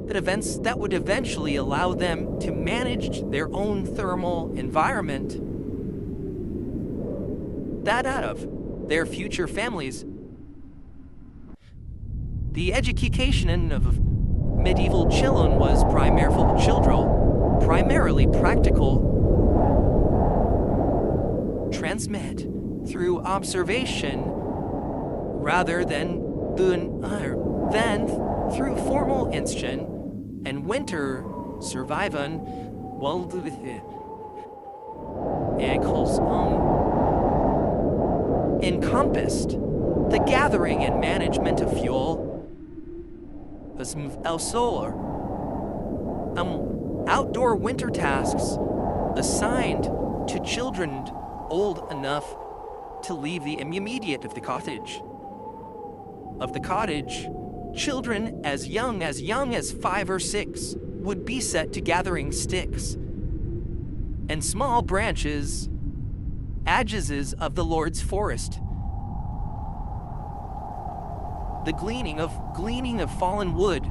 that would eventually allow them to manage their own thermal environment, that out of their future families. The education of medieval children was primarily practical, transmit through observation rather than through formal instruction, and winter survival encompassed the gathering and management of fuel, outdoor winter tasks assigned to children old enough to leave the immediate of the cottage. Children as young as 5 or 6 would be set to gathering sticks and small branches, edges of the Lord's forest. The gleaning of fallen wood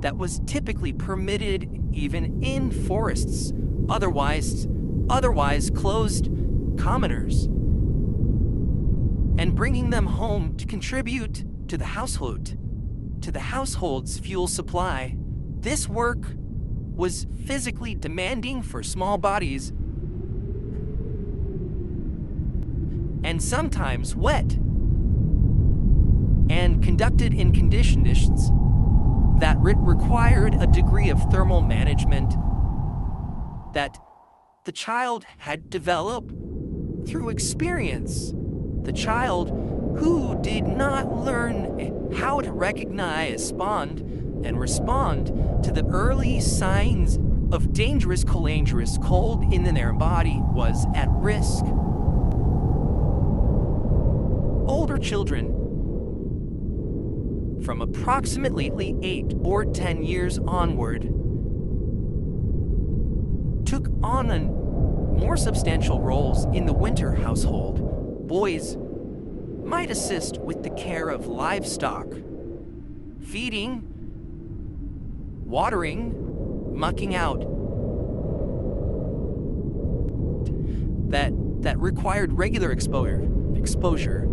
that was typically permitted even in forests, otherwise closed commoners, and bringing them home to contribute to the household's fuel supply. This work was physically demanding for small bodies and sometimes wet, and conducted in conditions that required a degree of thermal management that the child had developed through experience. The child who did not learn how to recognize, and respond to the early signs of dangerous cold in their body was at risk. Older children from approximately 8 or 10 years onward took on more substantial roles in the winter household. Boys might assist with the care of livestock, feeding, watering, mucking out, that required regular exposure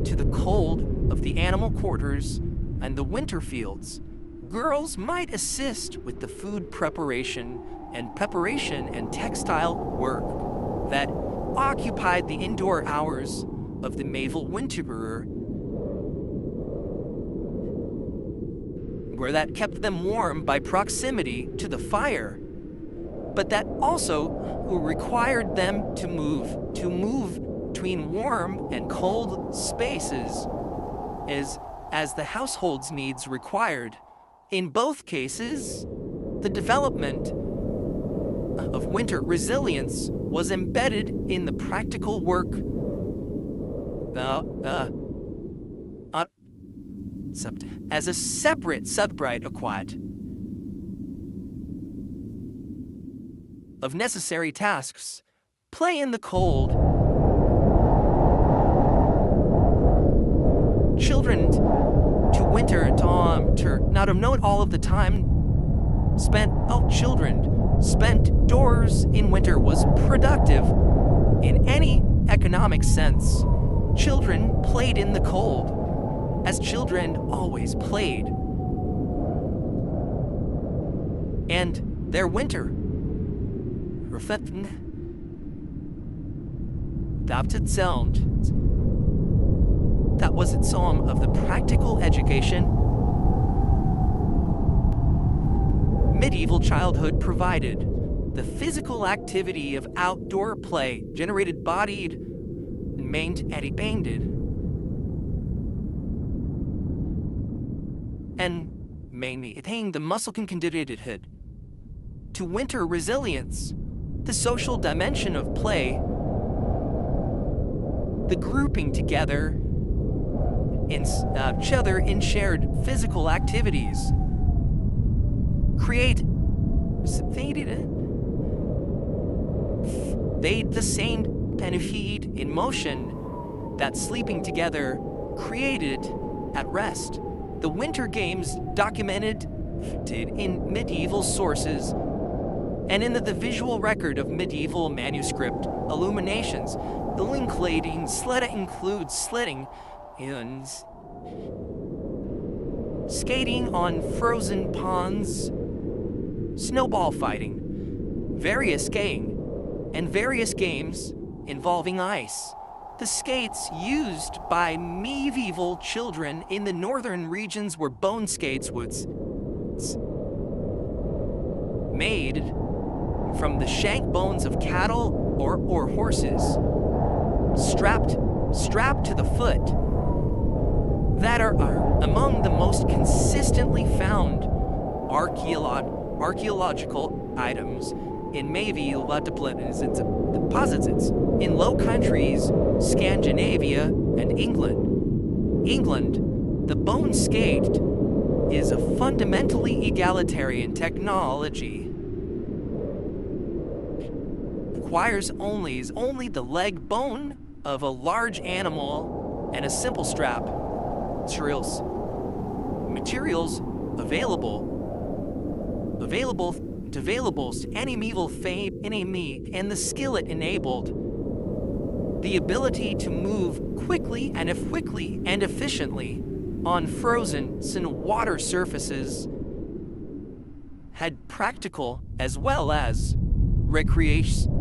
to the cold of the animal quarters and the winter fields. Girls might assist with the food preparation and textile work that occupied the indoor hours of the medieval winterer, where that kept them warm by proximity to the fire, but that also required them to move between warm and cold spaces as the household's needs required. In both cases, the development of winter resilience was embedded in the practical work as a separate acquired of necessary tasks. Play in the cold. Children to winter not of note all of the time children spent doors in winter was productive in any economic sense. Children played in the cold, as children always played. And their winter adopted sound. That was its song of the practical education medieval childhood provided. The physical activity of outdoor play generated bodied meint er banded. And maintain the muscle conditioned to winter resilience, the social dimension of play, the grouping together in each other in shared physical activities, create they the same benefit in motion that sleeping together created at rest. The Winter Games documented in medieval sources and in the visual record of medieval manuscript illuminations. The Linklating sled includes sledding and skating on frozen ponds, snowball fighting, various skiing, and various games involving ice. The skates used by medieval children in the northern regions were bone skates made from the shank bones of cattle or horses, strapped to the foot, that are among the most consistently found archaeological items in medieval deposits in Low Countries, Scandinavia, and England. The bone skate is a fundamentally egalitarian technology. Requires only the leg bone of a large animal and a simple strap. Materials available to any medieval enemy, and the skillet enabled the ability to move quickly and efficiently on frozen water surfaces, had practical as well as recreation.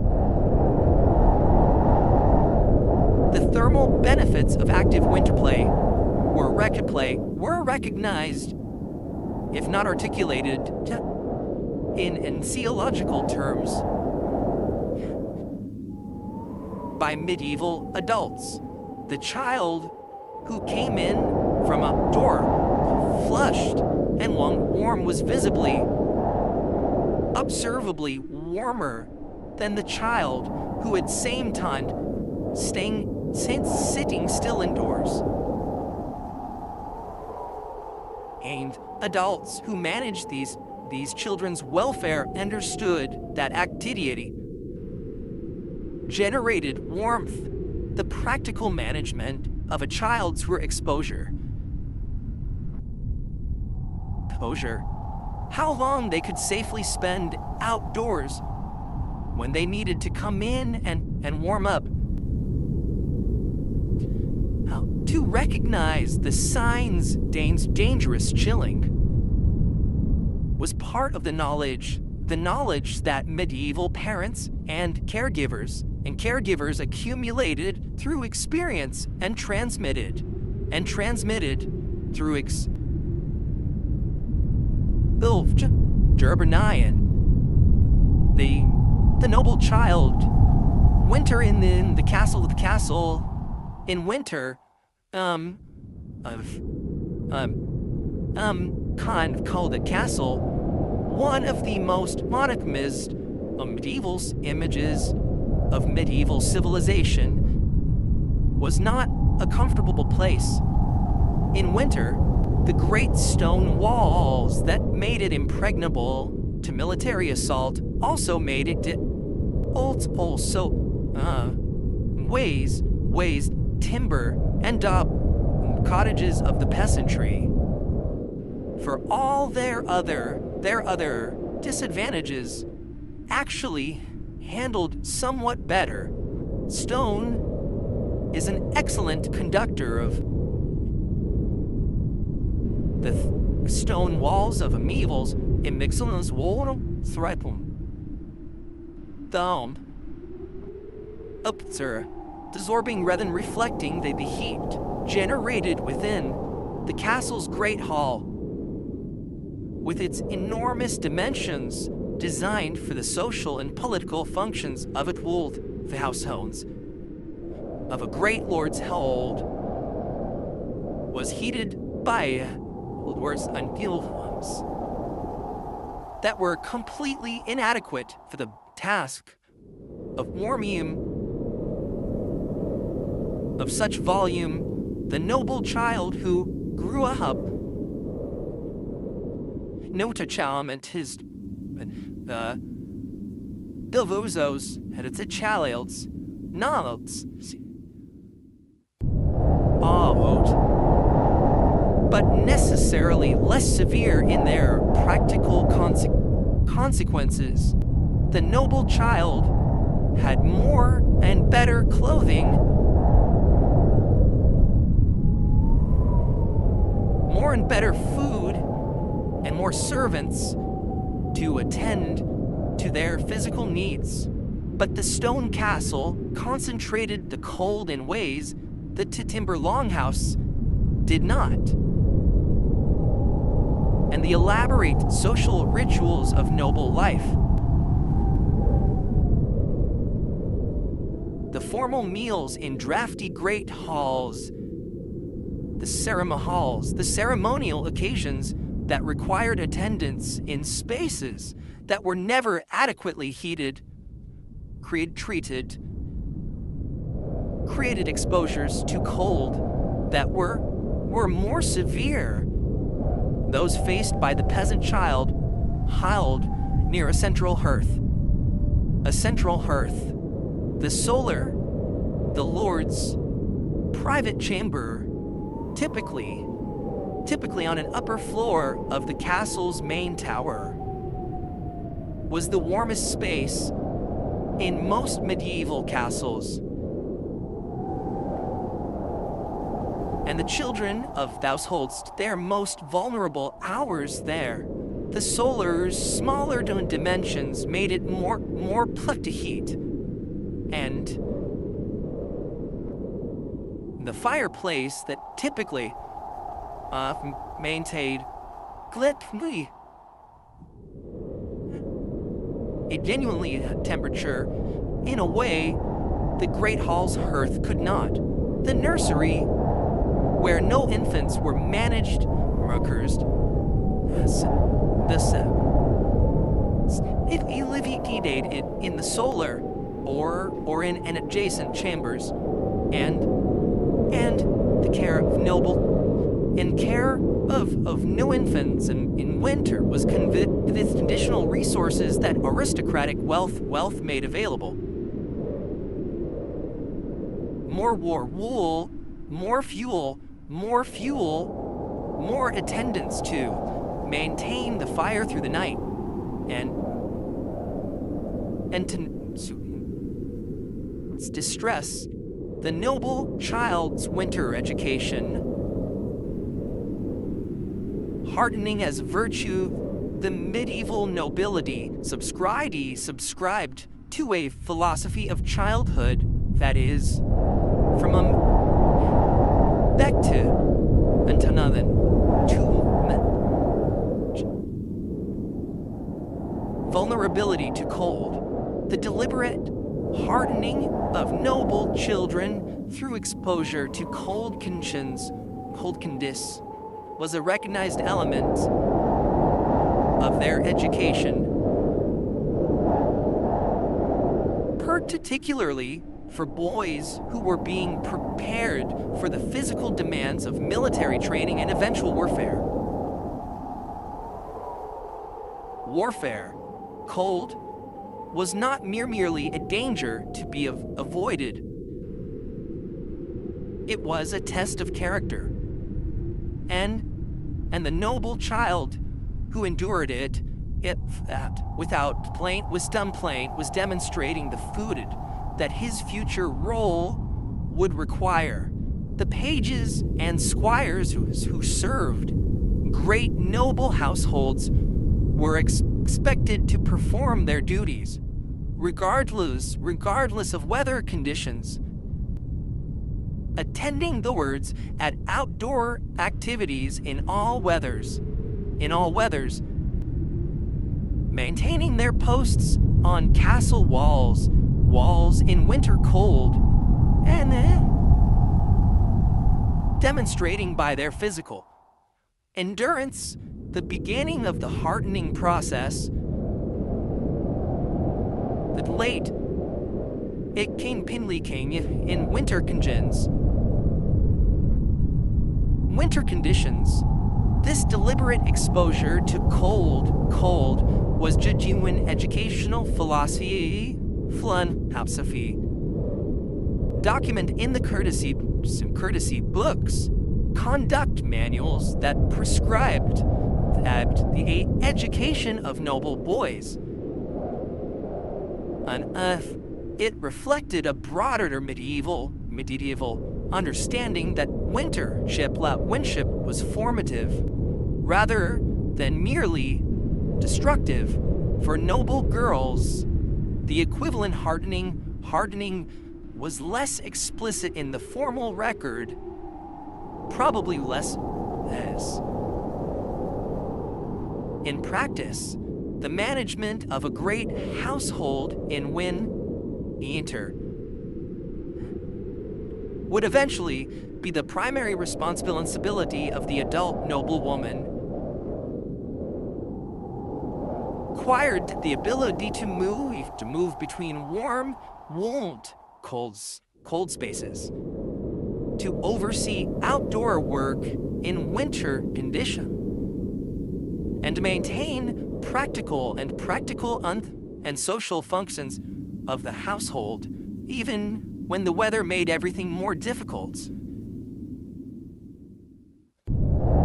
The thermal benefits of active winter play were recognized, if not articulated, in entheological terms by medieval adults. The child who came in from a door flushed and warm was visibly, observably warmer than the child who at same time sitting still indoors. And adults who managed these children's welfare understood that activity generated warmth, the practical management of a child's exposure. How long they could safely spend outdoors when they needed to come in and warm up. To recognize the signs dangerous chilling was part of the knowledge that medieval parents and caregivers accumulated through experience and transmitted through Gerbernian. The noble child, winter in the castle in winter, kind of called a castle, one of the most monogamous of medieval images of medieval civilization, was not a comfortable place. In winter, the great stone walls that made it impregnable to military assault also made it ways timber and cottages of the peasantry. For all their other disadvantages, actually handled somewhat better. Stone is an excellent conductor of the stone walls of medievals in Mixelin's wall threipum. Thumb absorbing rather than reflecting the heat generated within the castle's great hall, with its enormous dimensions designed for the social and political functions of its world, the households. of a great lord's hold was heated by lords and guilds that were completely inadequate for the task of warming of such volume. The noble child who grew up Notacham and his Bilvozos had its childs Nalds but necessarily less severe in their practical consequences. The noble child had more and better clothing, more and better food, and more servants to attend to their physical needs. But the stone castle concentrated the cold in ways that the timber longhouse did not. And the elaborate social rituals of noble life, the formal meals in drafty great halls, the ceremonial occasions that required attendance in spaces that were never adequately heated, created exposures to cold that were more severe. Those faced by the peasant child howled near a central hearth. The lord's private chamber, typically on an upper floor of the castle's main tower, was the warmest space in most medieval castles. And the children of those holdst their most vulnerable hours there. The solar's smaller dimensions made it more plucked to heat. And the fireplace that typically maintained glitly a genuinely temperature in a way the great hall's hearth could not. The nursery, where no infants were managed, if alleviated in the solar or in an adjacent chambers, and the care of no infants in winter was with additional resources that aristocratic wealth made available. More wool, more fuel, more attendants to maintain the fire through the night, and to distress the noble child's winter education, hardening as virtue. The medieval nobility subscribed to a philosophy of childhood that is, from a back to vulnerability to cold. The deliberate hardening of noble children through exposure to cold conditions was a recognized element of their education, particularly for boys who were being prepared for the physical demands of military training and eventual warfare. Cold was not merely a danger to be avoided. It was a test of character. And the noble child who endured it without was demonstrating the food that his future role would require. The pages and squires who served great noble households were expected to perform their duties, regardless of weather conditions. Attending the words at outdoor activities in all weathers, maintaining their posts on castle walls in winter cold, and demonstrating by their physical endurance the beginning of the hardening process that late it came pinley king in winter conditions. This deliberate exposure to cold was genuine educational philosophy flun hapsafi. Document in the courtesy books, conduct manuals that prescribed the education of noble boys. On earth, it reflected a broader medieval understanding that winship was formative rather than merely destructive for noble girls. The equivalent hardening was less explicit in the formal record, probably less as. In practice, the management of a great household in winter would eventually be the primary responsibility of the adult noblewoman. Acquired the ability to move between warm, cold spaces, to oversee outdoor work in winter condition, and to maintain practical and social functions of the household, even when the weather made everything more difficult.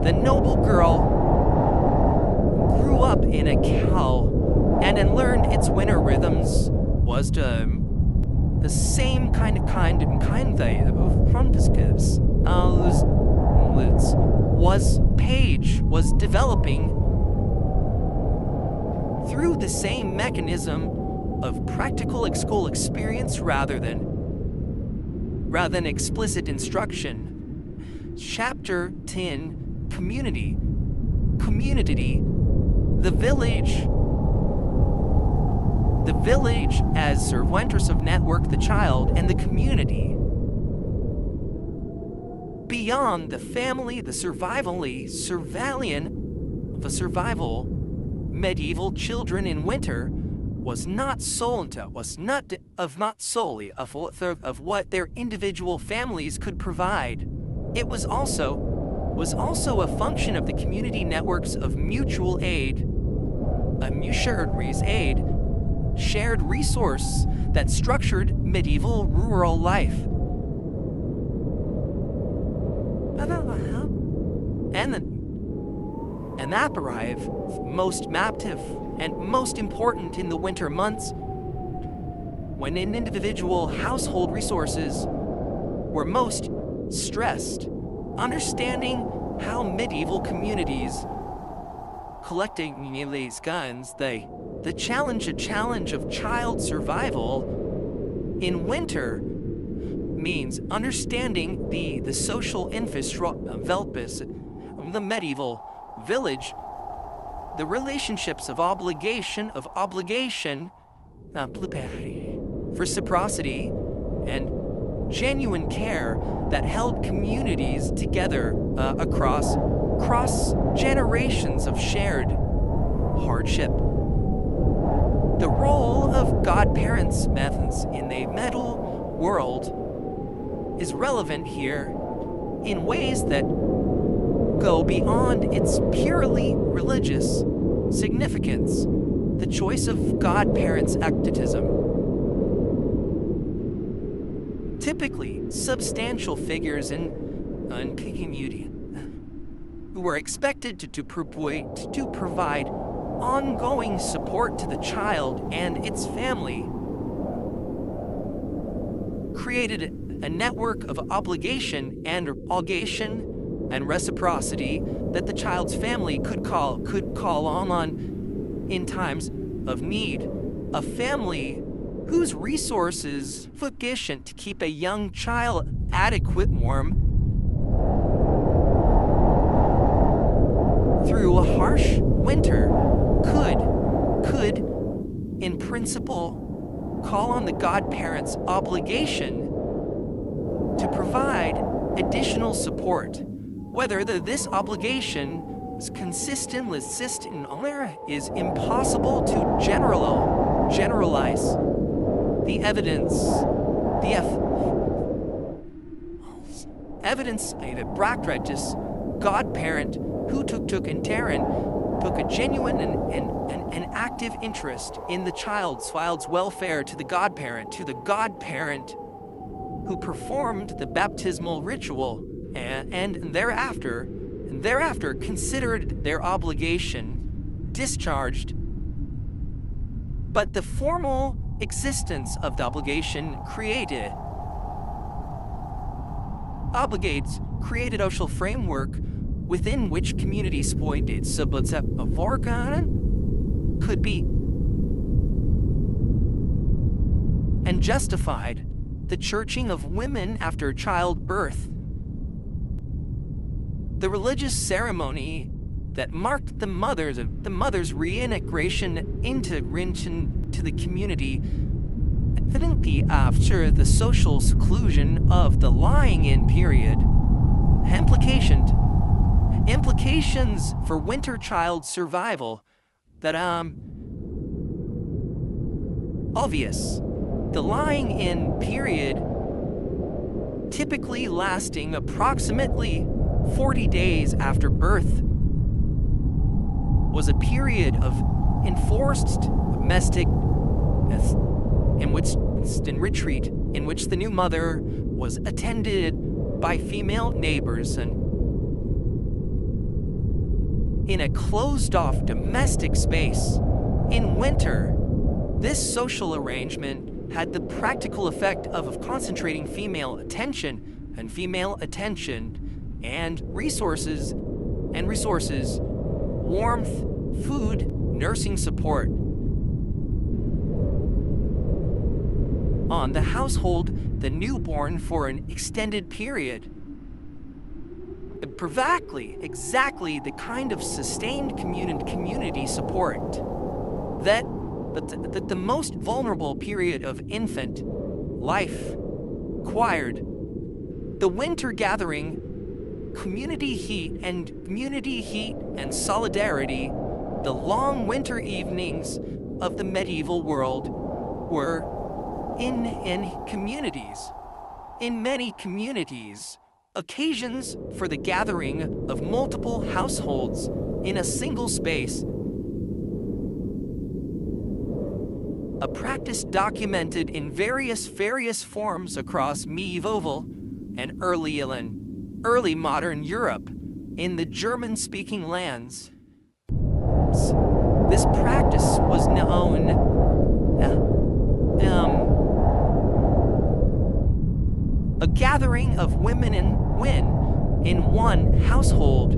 The noble girl grew up in a cow and then learned its winter rhythms was the same kind of frontispicates was developing through the same mechanism of practical school experience rather than explicit instruction. Chapter 10, Community. The village as servantess of network, the child, and the community. Beyond the family, the survival, medieval children in winter was not solely of what their individual families could provide. It was also a function of the community networks of mutual aid, shared resource that structured medieval rural life. And that arrive most massive and most important in the winter months, when individual household resources were most stressed. Understanding how medieval communities collecting these guns, the challenge of child survival in winter means understanding the social infrastructure of the medieval village, the relationships of obligation, reciprocity, and genuine care that held communities together across generations of shared hardship. The role of godparents' methods in the medieval world is relevant here in ways that go beyond its purely religious significance. The choice of godparents' activism. Typically, substantial figures in community who were expected to provide ongoing support to the child and its family created a network of obligation and reciprocity that the child's family could call on in times of need. A family whose resources sufficient to keep a young child adequate warm through a harsh winter could in principle call on the godparents' obligation to provide additional support. Whether this obligation is consistent with system is impossible to generalize. The evidence that Bractratus, godparent, who took a genuine and active interest in the child's welfare to the godparent who performed the baptismal ritual and thereafter considered their obligation discharged. But the formal existence of the obligation created social framework within which community pointed could be and justified the churching of women after childbirth. The religious ceremony that marked the mother's reintegration into the community, evidently after the social seclusion of the lying-in period, implications for winter child survival that obvious. The lying-in period, typically lasting approximately 40 days after birth, was a period of enforced domestic retreat in which the new mother was attended by female neighbors and in a closed-off domestic space. In winter, this social arrangement had the practical effect of concentrating female attention and resources, warmth, food, nursing support on the household, the newborn for an extended period. Exactly the kind of sustained community support that the most vulnerable period of infant life required. The winter gathering, community heat and solidarity, the long winter evenings of the medieval world were in many communities, occasions for the gathering of multiple households in a single space. A practice documented in various forms across medieval and early modern Europe in the German-speaking lands. This practice was known a gathering of women in one household,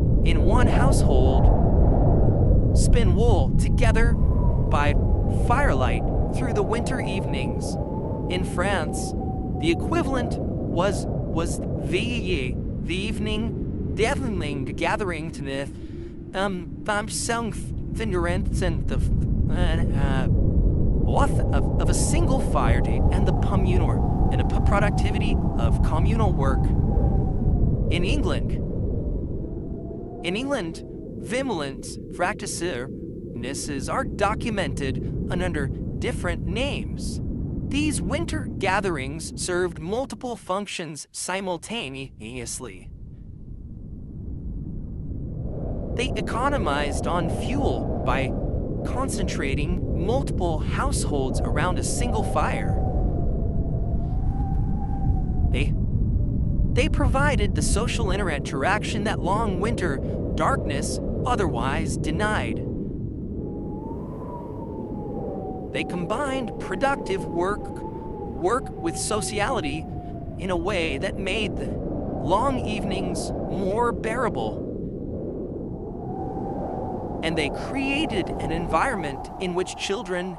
spin wool together by firelight through the winter evenings. In France, the equivalent was the evening gathering to the of a single fire date and the productivity of communal work. In England, Vimelance practices are documented under different names. These winter gatherings served multiple functions simultaneously. They economized on fuel by concentrating multiple households around a single fire. They provided the social interaction that long winter darkness otherwise denied. They combined productive work with sociality in a way that made the long evenings more bearable. And they created an environment in which children,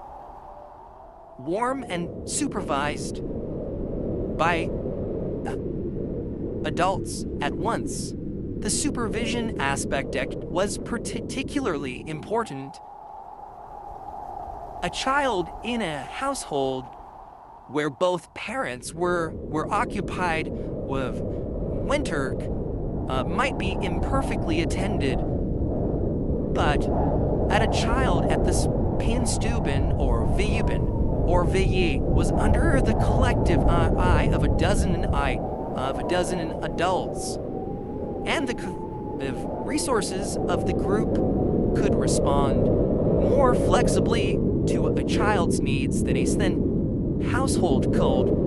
warm and supervised by adults at once. The supervision aspect was particularly important. A child in a household where both parents were occupied with winter might be imperfectly attended, but at a child at this pinstuben or VE was under the collective eye of a dozen adults, and the resources of the group could respond more flexibly to a child's needs than a household could.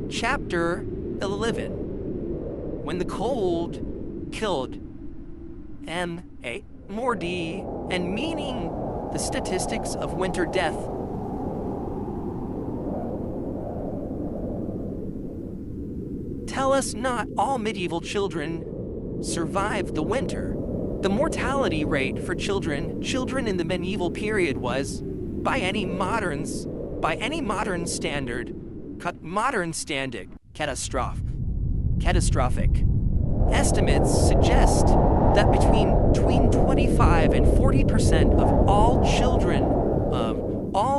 Chapter 11. When the cold killed M.A. more D, and meaning the statistics of winter death. Tell us not all medieval children survived the winter. The mortality rate for children in the medieval period was, by any modern standard, catastrophic. Estimates suggest that between 25 and 40% of all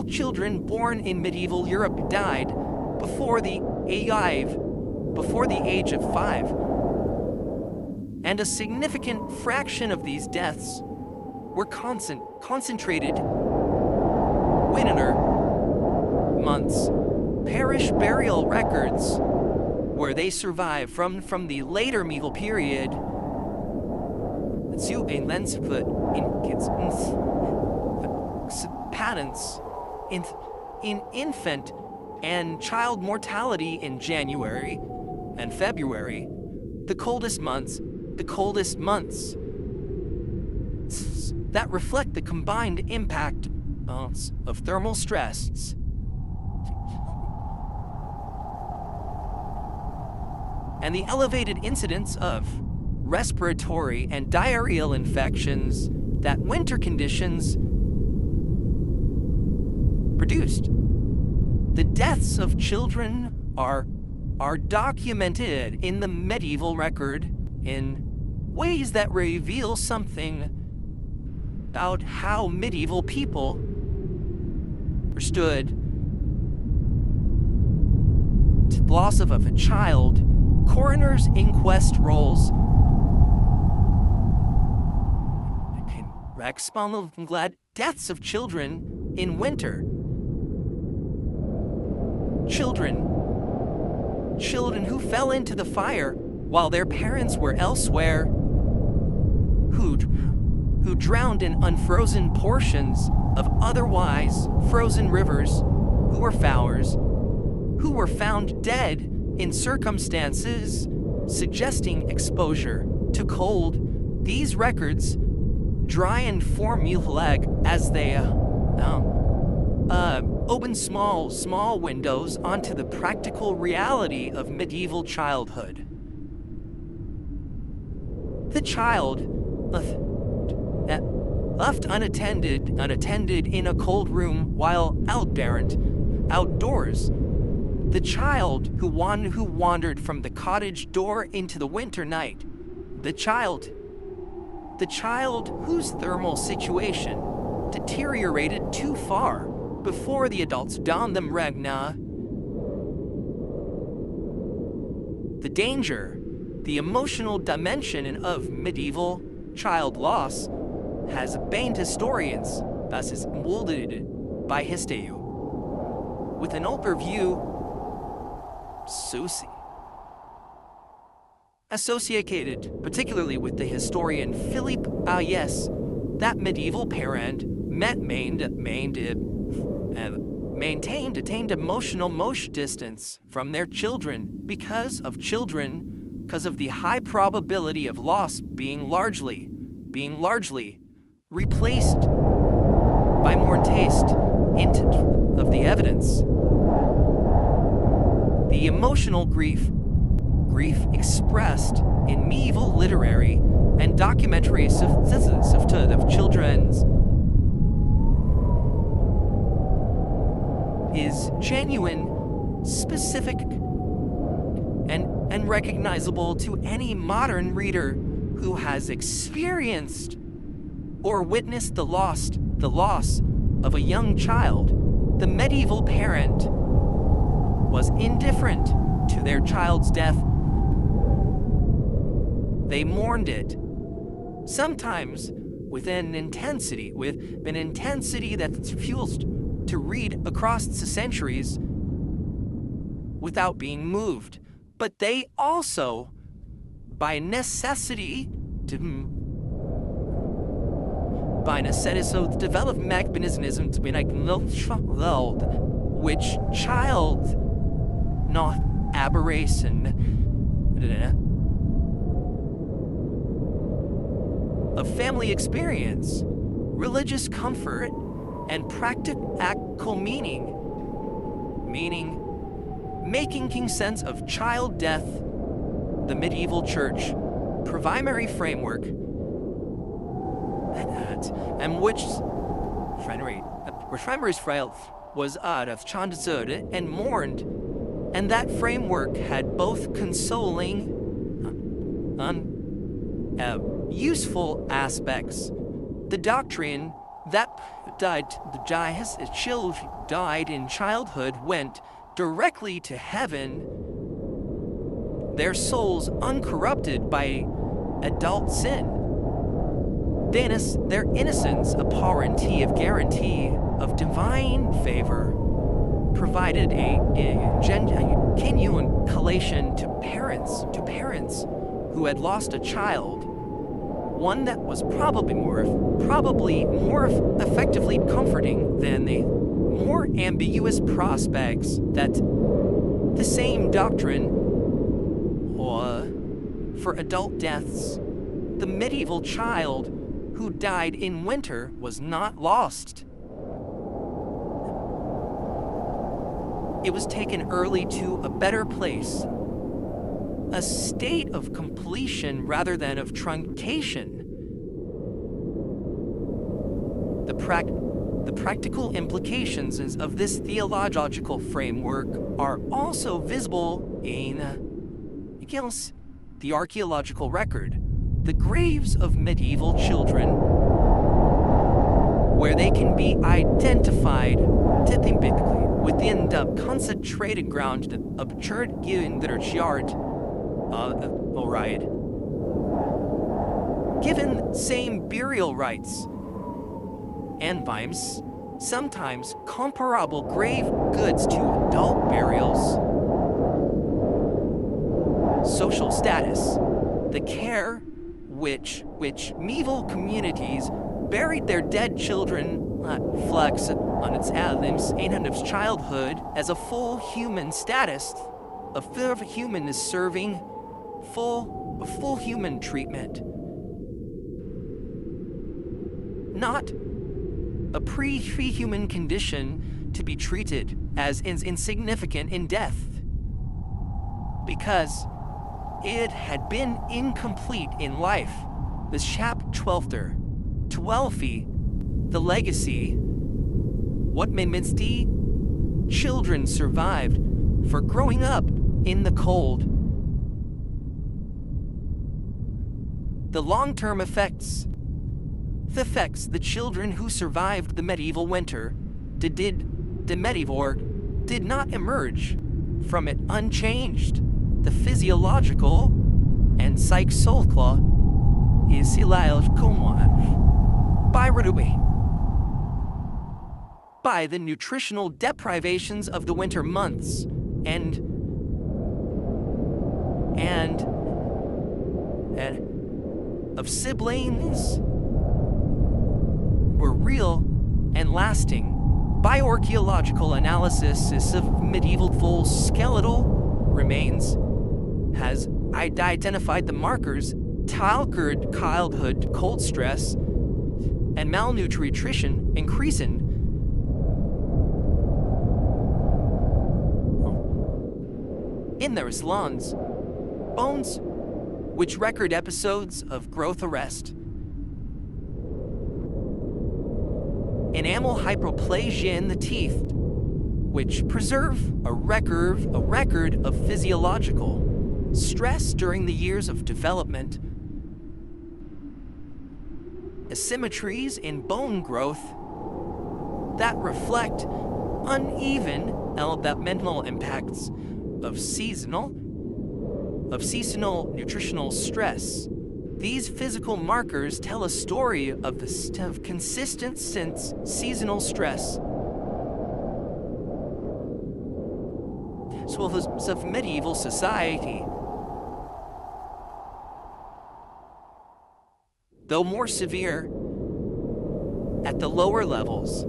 children born in medieval Europe died before the age of 5. And a significant fraction of these deaths were concentrated winter months. Parish burial records where they survive from the later medieval period patents in infant and child mortality in January and February, the coldest months that reflect the combined impact of thermal stress and the elevated incidence of respiratory and diarrheal infections that winter conditions produced. The deaths of children are documented in the medieval record in ways that reveal something about how medieval people understood the loss of a child. Coroner's inquest rolls deaths of children in winter. Children who fell into the fire while their parents were elsewhere, who drowned in unfrozen portions of otherwise frozen rivers, who were found dead in circumstances suggesting exposure to cold. These records, dry and formulaic as they open small windows onto the practical reality of medieval childhood. The child left unattended in a cold room while outdoors. The child who wandered from the cottage door into the winter night. The child whose thermal situation deteriorated too far before the adults donned them regna. The danger, the emotional dimension of medieval child loss has baned historians, thus is molded by Histeu. With an overview, associated particularly with the historian Philippe Ayes, that medieval parent attained emotional distance from their children because of the high probability of loss being largely replaced by more taste of the evidence. The emotional grief expressed in medieval literary and documentary of children's is genuine, specific, and recognizable to any modern reader who has experienced or witnessed the loss of a young child, the medieval parent was indifferent to their child's death. They mourned it, sometimes with an intensity that's fueled to read across the centuries without being moved. But they also, by necessity, so develop mechanisms which child not aberration of family experience, religious comfort, and practical meaning, making sense of child death. The medieval church primary framework and which primary frail was out of Chandasode and mourned, and that framework had both consoling useful aspects. The doctrine that died in childhood went directly to heaven, their souls uncorrupted by adult sin. Their innocence a guarantee of divine favor, provided a genuine collation to parents who had lost a child, one that was probably more effectively comforting than the more ambiguous prospects that the same doctrine for adult deaths. The medieval child who died in winter was not lost. It was taken early to a better place, a state of completion rather than of truncation. The practical implications of this theological framework are also visible in the archaeological record. The graves of medieval children, where they can be identified typically within the concentrated ground of church in their yard, given same burial rites and vibes, sometimes comparable grave goods to adult burials. Social status, the care which medieval communities buried their dead children flex on its in its childhood as a full human status. A full human is serving full human treatment, not a pre-human condition to be treated as insignificant in death, because it had been incomplete in life. The chap 12th, the legacy, what Minminsti children survived for growing up in the cold. The long-term effects, the children who survived the medieval winter did not emerge from it unchanged. The physiological and psychological is by the nutritional deprivations of the winter months and of siblings were real and lasting. By archaeological analysis of medieval full skeletal remains has identified the markers childhood cold stress and malnutrition increasing in their bones, which record episodes of growth arrest. Enamel hyperplasia in the teeth, which preserve a record of physiological stress during the years of development. Asymmetries in bone growth that reflect uneven developmental impacts of seasonal nutritional stress. These physical markers tell a story of consistent seasonal stress. So of medieval society. Though more severe at the lower levels,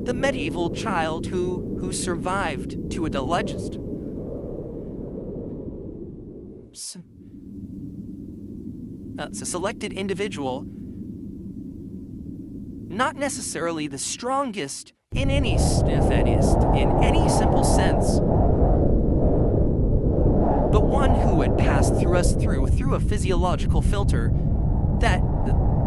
the medieval child who survived to adolescence a selected individual, not necessarily the strongest in any simple sense, but one who had passed through a physiological filter that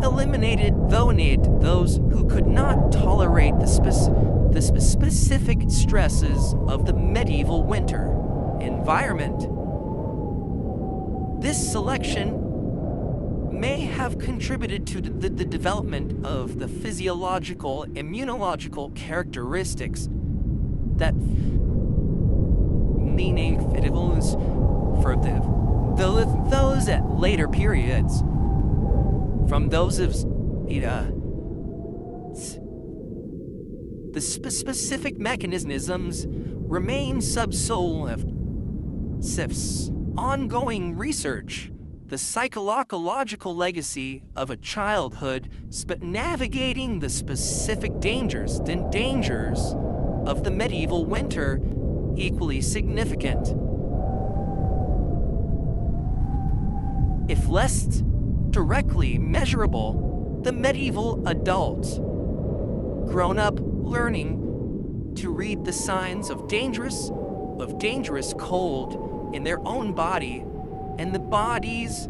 eliminated those who could not tolerate the specific stresses of the medieval winter environment. This selection may have contributed to the development of the physiological, immunological characteristics that for those at later periods, from those of the specific mechanisms remain subsole of ongoing research. The psychological legacy of a childhood, navigating the specific dangers of the medieval winter, equally significant. If less directly measurable, the medieval adult, grown up learning to read the signs of dangerous cold in their own body and the bodies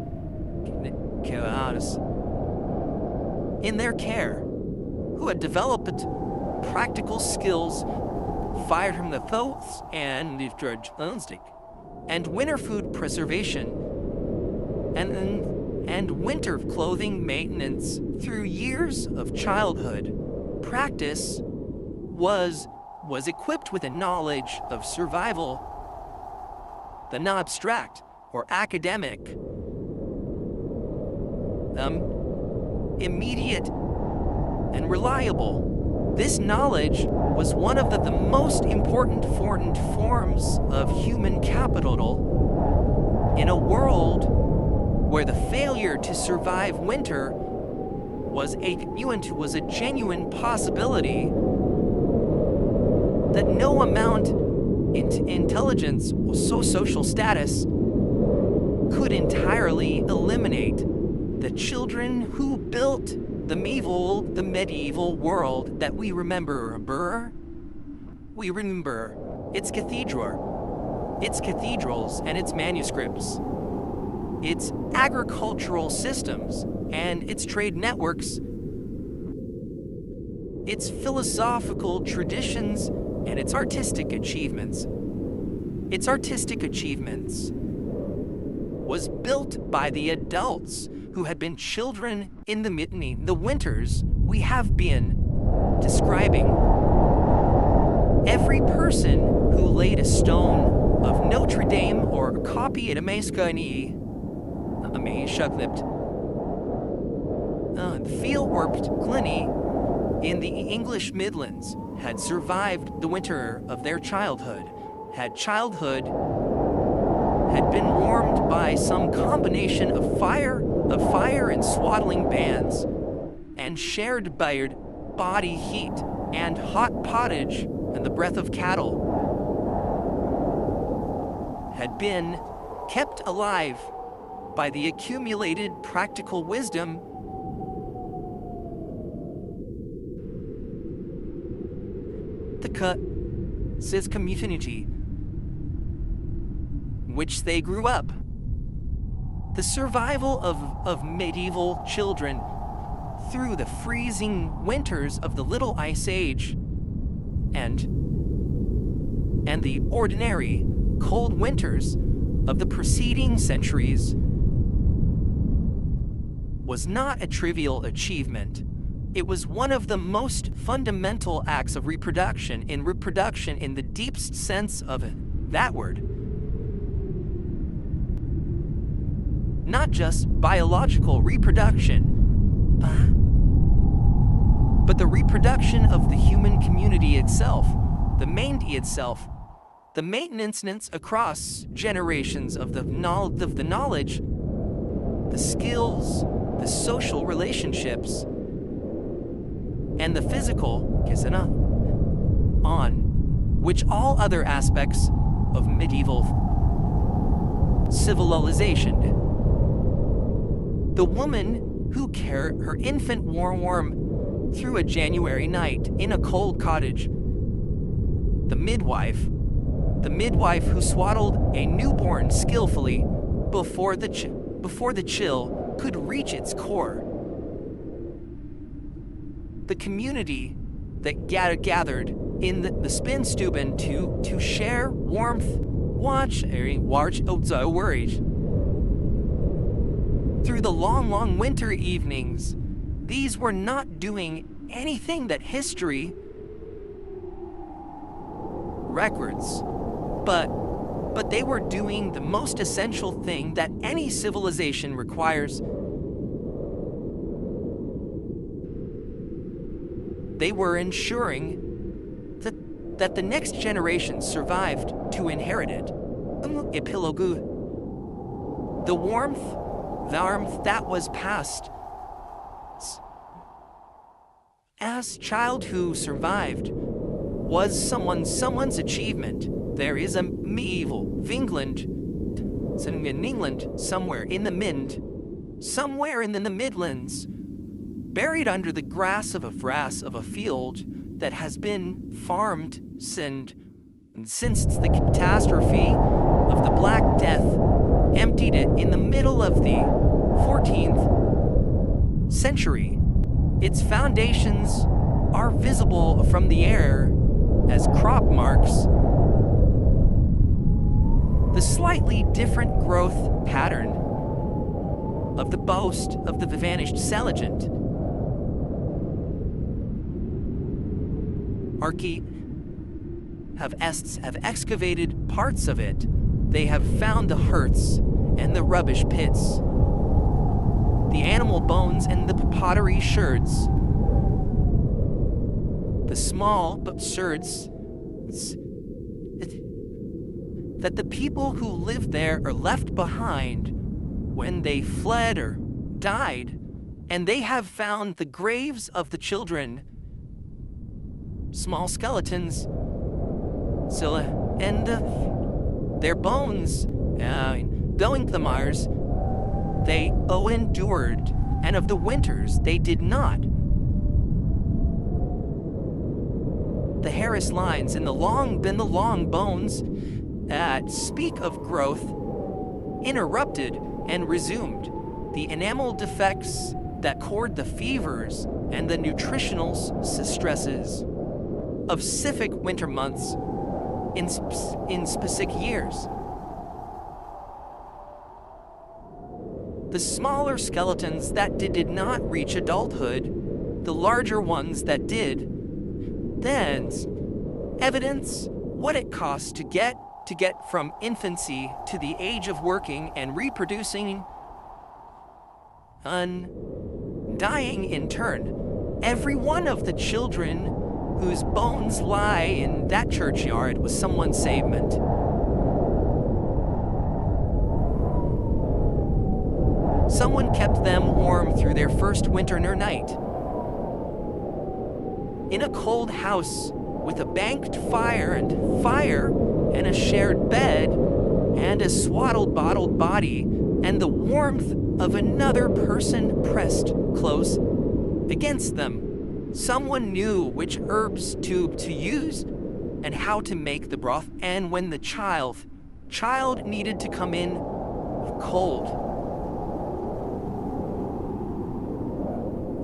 in their care, who had developed practical skills fired from the thoughts and winter food preservation and winter clothing maintenance through years of childhood practice was equipped with a knowledge of survival, the non-abstract or academic, immediate and reliable. This knowledge was one of the most important forms of human capital in a world where the failure to survive winter was a genuine possibility that no amount in intelligence or social status could entirely eliminate. The children who built the medieval world that we remember its cathedrals and its manuscripts, its agricultural systems and its trade networks, its philosophical traditions and its artistic achievements. Its artistic achievements was built by the adults who had been children in the winters we have been describing. Every person who laid a stone of Notre Dame or a copy at Field-warped Glenny in the English Midlands had survived the winter of their childhood, had been warmed by some combination of fire and swaddling bands, and shared by body heat and hot pottage and the breath of cattle, had been kept alive by the accumulated practical wisdom the community which they grew up. The survival of medieval children through the freezing winters of the Little Ice Age and the ordinary cold winters of the preceding centuries was not a trivial achievement, It was one of the most fundamental acts of reproduction in the deepest sense of that word. Not just biological reproduction, but the reproduction of the human community itself, the maintenance across generations of the knowledge, the skills, the social relationships, and the physical, on which all other aspects of medieval civilization. The woman who carried her infant warm through a January night in a cold cottage, the midwife who swaddled a newborn skillfully before the chill could reach its core. The community that gathered in the spinstuben to share warmth, through the long winter evenings. These were not doing anything that history records, but they were doing the most essential thing that any civilization requires. They were ensuring that the next generation survived to inherit it. The warmth that was passed as child who survived was someone's achievement. There is a medieval England, somewhere in the Midlands, buried under the grass of a field that has been farmed since the catastrophe of the Black Death emptied it in the middle of the 14th century. Its foundations are visible from the air as crop marks. The slightly different growth pattern of the boast of the vanished Seligent. Have excavated parts of it. They have found the hearths and the rubbish pits, the animal bones and the pottery sherds, the small but sherds that the people who lived there are left behind when they fled or died, and they have found the graves of the children, small skeletons, and their bones, Doinklemars, they endured, and of the winters they did not. The Harris lines and the long bones speak of growth, interrupted and resumed, the enamel defects that cord the fevers and the nutritional stresses of specific winter months in specific years. The smaller skeletons that did not reach adulthood, the larger ones that did, then evidence what it costs to get from infancy to the age of working and reproducing, dying in turn. Every one of the children whose bones lie in that churchyard was someone's savement. Someone kept them warm through their first winter night. In a cold house with a banked fire and a shared bed and a swaddled bottled body and the warmth of another person pressed close against them. Someone knew which herbs to use and how to make the broth, and when the child needed to come in cold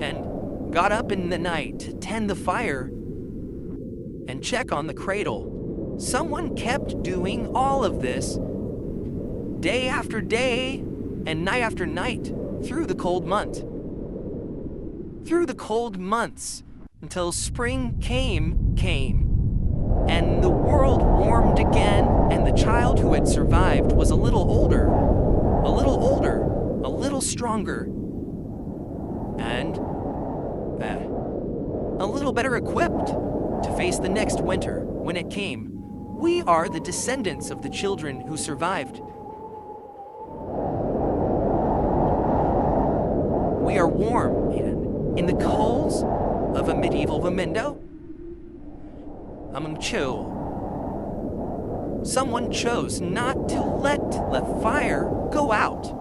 and got up in the night to tend the fire and check on the cradle. Someone kept doing all of this day after day and night after night through the cold month. through the cold months until spring came. And the world warmed again, and the child who had survived was a little older, a little stronger, and a little better equipped to face the next winter when it came. We are the descendants of the children who survived. We are warm in the coals of a medieval Vimindo. Someone chose not to let the fire go out.